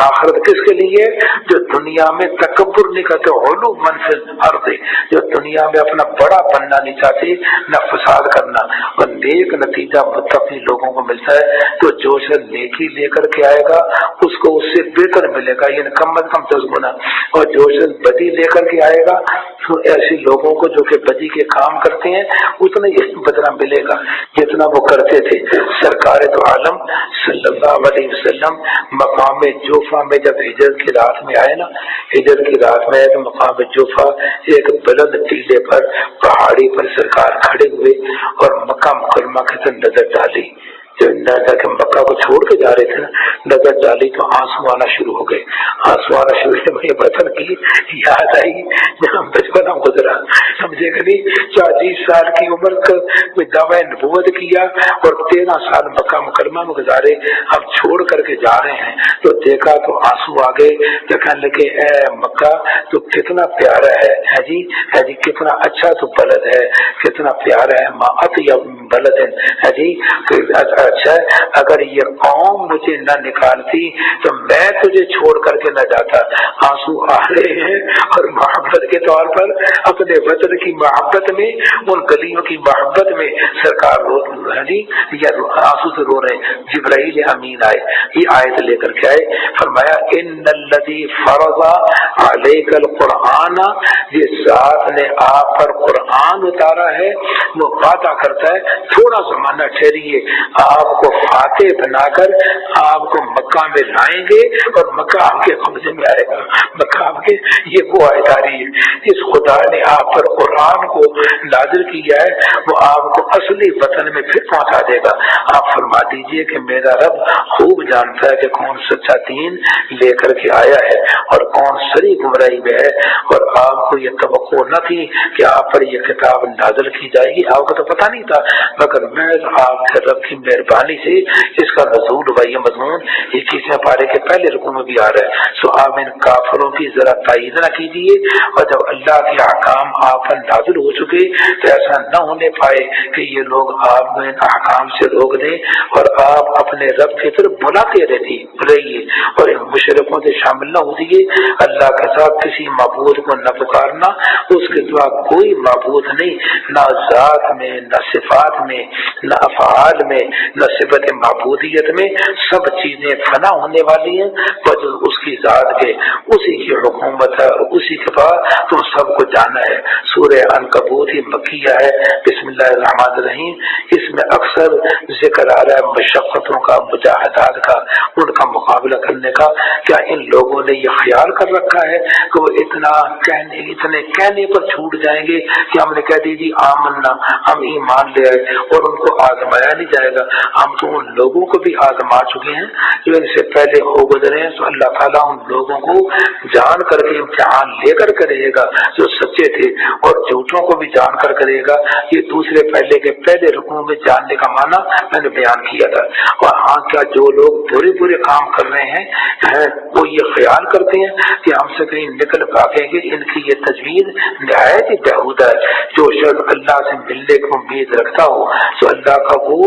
آخرت کس کے لیے؟ جو دنیا میں تکبر نہیں کرتے، علو منفل ارض، جو دنیا میں اپنا بڑا بننا نہیں چاہتے، نہ فساد کرنا، اور نیک نتیجہ متقی لوگوں کو ملتا ہے۔ تو جو شخص نیکی لے کر کے آئے گا اس کو اس سے بہتر ملے گا، یعنی کم از کم 10 گنا، اور جو شخص بدی لے کر کے آئے گا تو ایسے لوگوں کو جو کہ بدی کے کام کرتے ہیں اتنا ہی بدلہ ملے گا جتنا وہ کرتے تھے۔ سرکار تو عالم صلی اللہ علیہ وسلم مقام جوفا میں جب ہجرت کی رات میں آئے نا، ہجرت کی رات میں آئے تو مقام جوفا ایک بلند ٹیلے پر پہاڑی پر سرکار کھڑے ہوئے اور مکہ مکرمہ کی طرف نظر ڈالی۔ جب مکہ کو چھوڑ کے جا رہے تھے نا، نظر ڈالی تو آنسو آنا شروع ہو گئے، آنسو آنا شروع ہوئے۔ مجھے وطن کی یاد آئی جہاں بچپنا گزرا، سمجھے کہ نہیں، 40 سال کی عمر میں دعوی نبوت کیا اور 13 سال مکہ مکرمہ میں گزارے، اب چھوڑ کر کے جا رہے ہیں تو دیکھا تو آنسو آ گئے۔ تو کہنے لگے اے مکہ تو کتنا پیارا ہے جی، ہے جی، کتنا اچھا تو بلد ہے، کتنا پیارا ہے، ما اطیب بلد ہے جی، اچھا ہے، اگر یہ قوم مجھے نہ نکالتی تو میں تجھے چھوڑ کر کے نہ جاتا۔ آنسو آ رہے ہیں اور محبت کے طور پر اپنے وطن کی محبت میں، ان گلیوں کی محبت میں سرکار رو جی یا آنسو سے رو رہے ہیں۔ جبرائیل امین آئے، یہ آیت لے کر کے آئے، فرمایا ان الذی فرض علیک القرآن، جس ذات نے آپ پر قرآن اتارا ہے وہ وعدہ کرتا ہے تھوڑا زمانہ ٹھہریے، آپ کو فاتح بنا کر آپ کو مکہ میں لائیں گے اور مکہ آپ کے قبضے میں آئے گا۔ مکہ آپ کے، یہ وہ آیت آ رہی ہے، اس خدا نے آپ پر قرآن کو نازل کیا ہے، وہ آپ کو اصلی وطن میں پھر پہنچا دے گا۔ آپ فرما دیجئے کہ میرا رب خوب جانتا ہے کہ کون سچا دین لے کر کے آیا ہے اور کون سری گمراہی میں ہے، اور آپ کو یہ توقع نہ تھی کہ آپ پر یہ کتاب نازل کی جائے گی، آپ کو تو پتہ نہیں تھا، مگر میں آپ کے رب کی مہربانی سے اس کا نزول و یہ مضمون 21 پارے کے پہلے رکوع میں بھی آ رہا ہے۔ سو آپ ان کافروں کی ذرا تائید نہ کیجیے، اور جب اللہ کے احکام آپ پر نازل ہو چکے تو ایسا نہ ہونے پائے کہ یہ لوگ آپ کو ان احکام سے روک دیں، اور آپ اپنے رب کی طرف بلاتے رہیے اور ان مشرکوں سے شامل نہ ہوئیے۔ اللہ کے ساتھ کسی معبود کو نہ پکارنا، اس کے سوا کوئی معبود نہیں، نہ ذات میں، نہ صفات میں، نہ افعال میں، نہ صفت معبودیت میں، سب چیزیں فنا ہونے والی ہیں بس اس کی ذات کے، اسی کی حکومت ہے اور اسی کے بعد تم سب کو جانا ہے۔ سورہ عنکبوت ہی مکیہ ہے، بسم اللہ الرحمن الرحیم، اس میں اکثر ذکر آ رہا ہے مشقتوں کا، مجاہدات کا، ان کا مقابلہ کرنے کا۔ کیا ان لوگوں نے یہ خیال کر رکھا ہے کہ وہ اتنے کہنے پر چھوٹ جائیں گے کہ ہم نے کہہ دی جی آمنا، ہم ایمان لے آئے، اور ان کو آزمایا نہیں جائے گا؟ ہم تو ان لوگوں کو بھی آزما چکے ہیں جو ان سے پہلے ہو گزرے ہیں، تو اللہ تعالیٰ ان لوگوں کو جان کر کے امتحان لے کر کے رہے گا جو سچے تھے، اور جھوٹوں کو بھی جان کر کے رہے گا۔ یہ دوسرے پہلے کے پہلے رکوع میں جاننے کا معنی میں نے بیان کیا تھا۔ اور ہاں، کیا جو لوگ برے کام کر رہے ہیں وہ یہ خیال کرتے ہیں کہ ہم سے کہیں نکل بھاگیں گے، ان کی یہ تجویز نہایت ہی بیہودہ ہے۔ جو شخص اللہ سے ملنے کی امید رکھتا ہو تو اللہ کا وہ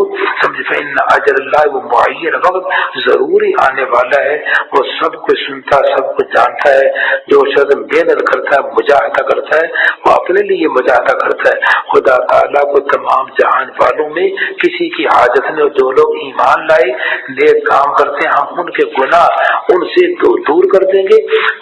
سمجھ فإن اجر اللہ، وہ معین وقت ضروری آنے والا ہے، وہ سب کچھ سنتا، سب کچھ جانتا ہے۔ جو شخص محنت کرتا ہے، مجاہدہ کرتا ہے، وہ اپنے لیے مجاہدہ کرتا ہے۔ خدا تعالیٰ کو تمام جہان والوں میں کسی کی حاجت نہیں، جو لوگ ایمان لائے، نیک کام کرتے ہیں، ہم ان کے گناہ ان سے دور کر دیں گے،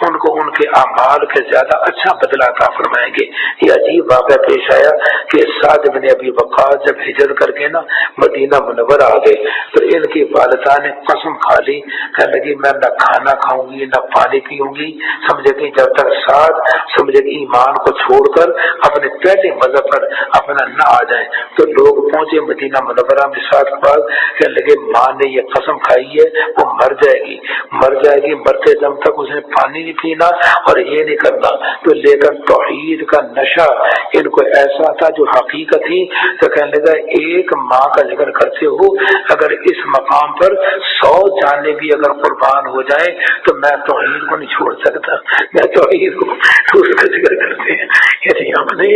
ان کو ان کے اعمال کے زیادہ اچھا بدلہ عطا فرمائیں گے۔ یہ عجیب واقعہ پیش آیا کہ سعد بن ابی وقاص جب ہجرت کر کے نا مدینہ منورہ آ گئے تو ان کی والدہ نے قسم کھا لی، کہنے لگی میں نہ کھانا کھاؤں گی نہ پانی پیوں گی، سمجھے کہ جب تک سعد سمجھے کہ ایمان کو چھوڑ کر اپنے پہلے مذہب پر اپنا نہ آ جائیں۔ تو لوگ پہنچے مدینہ منورہ میں سعد کے پاس، کہنے لگے ماں نے یہ قسم کھائی ہے وہ مر جائے گی، مرتے دم تک اس نے پانی نہیں پینا اور یہ نہیں کرنا۔ تو لیکن توحید کا نشہ ان کو ایسا تھا جو حقیقت ہی، تو کہنے لگا ایک ماں کا ذکر کرتے ہو، اگر اس مقام پر 100 جانیں بھی اگر قربان ہو جائیں تو میں توحید کو نہیں چھوڑ سکتا، میں توحید کو اس کا ذکر کرتے ہیں۔ یعنی ہم نے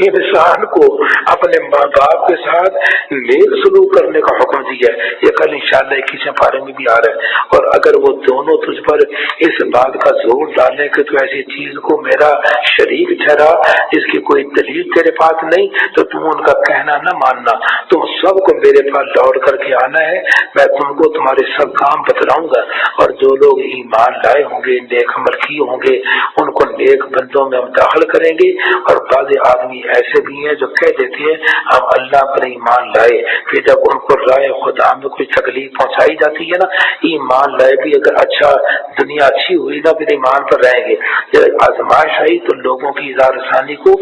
انسان کو اپنے ماں باپ کے ساتھ نیک سلوک کرنے کا حکم دیا ہے، یہ کل انشاءاللہ 21 پارے میں بھی آ رہا ہے۔ اور اگر وہ دونوں تجھ پر اس بات کا زور ڈالیں کہ تو ایسی چیز کو میرا شریک ٹھہرا جس کی کوئی دلیل تیرے پاس نہیں، تو تم ان کا کہنا نہ ماننا، تم سب کو میرے پاس لوٹ کر کے آنا ہے، میں تم کو تمہارے سب کام بتلاؤں گا۔ اور جو لوگ ایمان لائے ہوں گے، نیک عمل کیے ہوں گے، ان کو نیک بندوں میں ہم داخل کریں گے۔ اور بعض آدمی ایسے بھی ہیں جو کہہ دیتے ہیں ہم اللہ پر ایمان لائے، پھر جب ان کو رائے خدا میں کوئی تکلیف پہنچائی جاتی ہے نا، ایمان لائے بھی اگر اچھا دنیا اچھی ہوئی نا پھر ایمان پر رہیں گے، جب آزمائش آئی تو لوگوں کی اظہار ثانی کو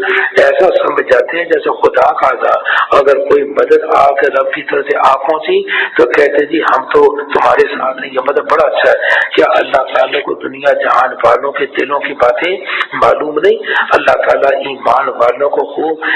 ایسا سمجھ جاتے ہیں جیسے خدا کا عذاب۔ اگر کوئی مدد آ کے رب کی طرف سے آ پہنچی تو کہتے جی ہم تو تمہارے ساتھ ہیں، یہ مدد بڑا اچھا ہے۔ کیا اللہ تعالیٰ کو دنیا جہان والوں کے دلوں کی باتیں معلوم نہیں؟ اللہ تعالیٰ ایمان والوں کو خوب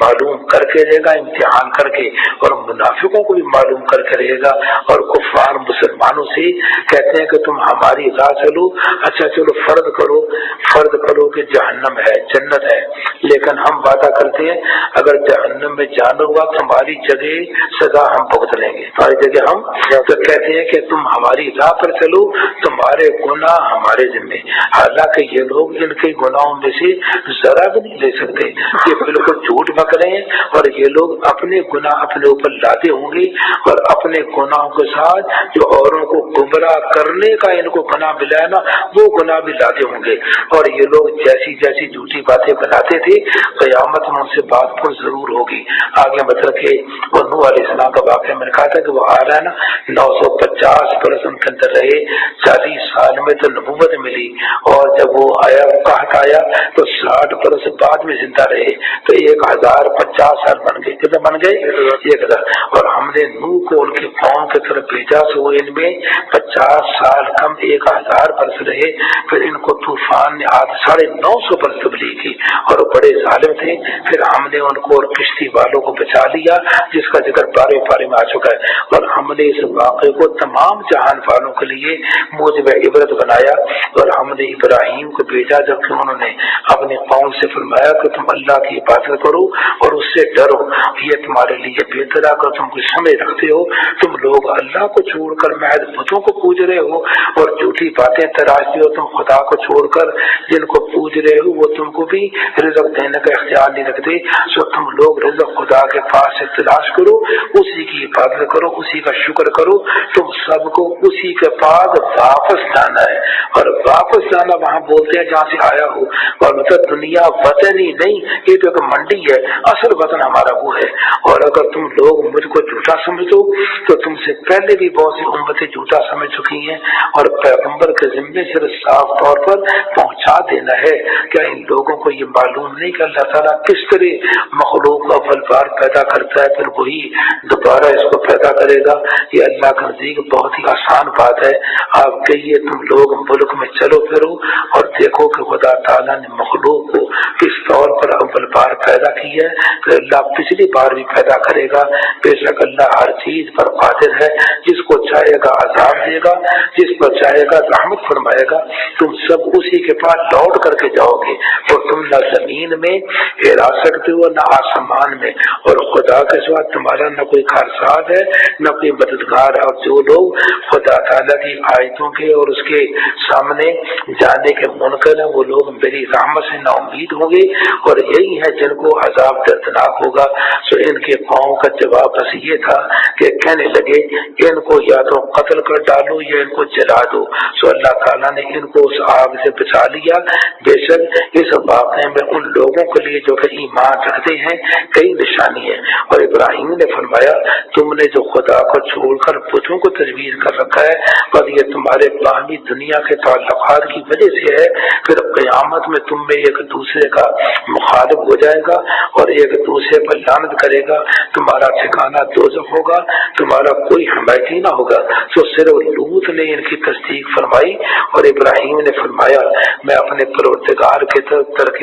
معلوم کر کے رہے گا، امتحان کر کے، اور منافقوں کو بھی معلوم کر کے رہے گا۔ اور کفار مسلمانوں سے کہتے ہیں کہ تم ہماری راہ چلو، اچھا چلو فرض کرو کہ جہنم ہے جنت ہے، لیکن ہم وعدہ کرتے ہیں اگر جہنم میں جانا ہوا تمہاری جگہ سزا ہم بھگت لیں گے، تمہاری جگہ ہم، تو کہتے ہیں کہ تم ہماری راہ پر چلو، تمہارے گناہ ہمارے ذمہ۔ حالانکہ یہ لوگ ان کے گناہوں میں سے ذرا بھی نہیں لے سکتے، یہ بالکل جھوٹ بک رہے ہیں، اور یہ لوگ اپنے گناہ اپنے اوپر لاتے ہوں گے، اور اپنے گناہوں کے ساتھ جو اوروں کو گمراہ کرنے کا ان کو گناہ ملا ہے نا وہ گناہ بھی لاتے ہوں گے۔ اور یہ لوگ جیسی جیسی جھوٹی باتیں بناتے تھے قیامت میں ان سے بات پر ضرور ہوگی۔ آگے مطلب کہ وہ نوح علیہ السلام کا واقعہ میں نے کہا تھا کہ وہ آ رہا ہے نا 950 برس ان کے اندر رہے، 40 سال میں تو نبوت ملی، اور جب وہ آیا قحط آیا تو 60 برس بعد میں زندہ رہے، تو 1050 سال بن گئے، کتنے بن گئے؟ 1000۔ اور ہم نے نوح کو ان کی قوم کی طرف بھیجا تو وہ ان میں 50 سال کم 1000 برس رہے، پھر ان کو طوفان نے 950 برس تبلیغ کی اور وہ بڑے ظالم تھے، پھر ہم نے ان کو اور کشتی والوں کو بچا لیا جس کا ذکر 12 پارے میں آ چکا ہے۔ اور ہم نے اس واقعے کو تمام جہان والوں کے لیے موجب عبرت بنایا، اور ہم نے ابراہیم کو بھیجا جبکہ انہوں نے اپنی قوم سے فرمایا کہ تم اللہ کی عبادت کرو اور اس سے ڈرو، یہ تمہارے لیے بہتر ہے اگر تم کوئی سمجھ رکھتے ہو۔ تم لوگ اللہ کو چھوڑ کر محض بتوں کو پوج رہے ہو اور جھوٹی باتیں تراشتے ہو، تم خدا کو چھوڑ کر جن کو پوج رہے ہو وہ تم کو بھی رزق دینے کا اختیار نہیں رکھتے، سو تم لوگ رزق خدا کے پاس سے تلاش کرو، اسی کی عبادت کرو، اسی کا شکر کرو، تم سب کو اسی کے پاس واپس جانا ہے۔ اور واپس جانا وہاں بولتے ہیں جہاں سے آیا ہو، اور مطلب دنیا وطن ہی نہیں، یہ تو ایک منڈی ہے، اصل وطن ہمارا وہ ہے۔ اور اگر تم لوگ مجھ کو جھوٹا سمجھو تو تم سے پہلے بھی بہت سی امتیں جھوٹا سمجھ چکی ہیں، اور پیغمبر کے ذمے صرف صاف طور پر پہنچا دینا ہے۔ کیا ان لوگوں کو یہ معلوم نہیں کہ اللہ تعالیٰ کس طرح مخلوق کو اول بار پیدا کرتا ہے پھر وہی دوبارہ اس کو پیدا کرے گا؟ یہ اللہ کا نزدیک بہت ہی آسان بات ہے۔ آپ کہیے تم لوگ ملک میں چلو پھرو اور دیکھو کہ خدا تعالیٰ نے مخلوق کو کس طور پر اول بار پیدا کیا ہے، پھر اللہ پچھلی بار بھی پیدا کرے گا۔ بے شک اللہ ہر چیز پر قادر ہے، جس کو چاہے گا عذاب دے گا، جس پر چاہے گا رحمت فرمائے گا۔ تم سب اسی کے پاس لوٹ کر کے جاؤ گے، اور تم نہ زمین میں ہرا سکتے ہو نہ آسمان میں، اور خدا کے سوا تمہارا نہ کوئی کارساز ہے نہ کوئی مددگار ہے۔ اور جو لوگ خدا تعالیٰ کی آیتوں کے اور اس کے سامنے جانے کے منکر ہیں وہ لوگ میری رحمت سے نا امید ہوں گے، اور یہی ہے جن کو عذاب دردناک ہوگا۔ سو ان کے قوم کا جواب بس یہ تھا کہ کہنے لگے ان کو یا تو قتل کر ڈالو یا ان کو جلا دو۔ سو اللہ تعالیٰ نے ان کو اس آگ سے بچا لیا۔ بے شک اس واقعے میں ان لوگوں کے لیے جو کہ ایمان رکھتے ہیں کئی نشانی ہے۔ اور ابراہیم نے فرمایا تم نے جو خدا کو چھوڑ کر بتوں کو تجویز کر رکھا ہے اور یہ تمہارے باہمی دنیا کے تعلقات کی وجہ سے ہے، پھر قیامت میں تم میں ایک دوسرے کا مخالف ہو جائے گا اور ایک دوسرے پر لعنت کرے گا، تمہارا ٹھکانہ دوزخ ہوگا، تمہارا کوئی حمایتی نہ ہوگا۔ تو صرف لوط نے ان کی تصدیق فرمائی اور ابراہیم نے فرمایا میں اپنے پروردگار کے طرف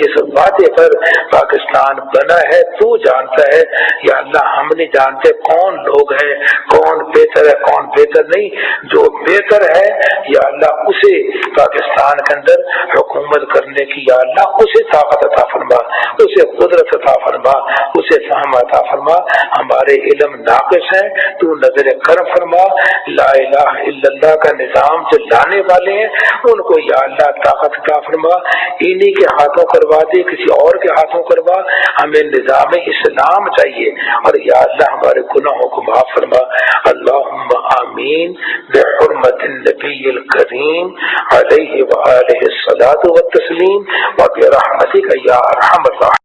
جس وعدے پر پاکستان بنا ہے تو جانتا ہے یا اللہ، ہم نہیں جانتے کون لوگ ہیں، کون بہتر ہے کون بہتر نہیں۔ جو بہتر ہے یا اللہ اسے پاکستان کے اندر حکومت کرنے کی یا اللہ اسے طاقت عطا فرما، اسے قدرت عطا فرما، اسے فہم عطا فرما۔ ہمارے علم ناقص ہیں، تو نظر کرم فرما۔ لا الہ الا اللہ کا نظام جو لانے والے ہیں ان کو یا اللہ طاقت عطا فرما، انہی کے ہاتھوں کروا دے، کسی اور کے ہاتھوں کروا۔ ہمیں نظام اسلام چاہیے، اور یا اللہ ہمارے گناہوں کو معاف فرما۔ اللہم آمین بحرمت النبی الکریم علیہ وآلہ الصلاۃ والتسلیم وبرحمتک یا ارحم الراحمین۔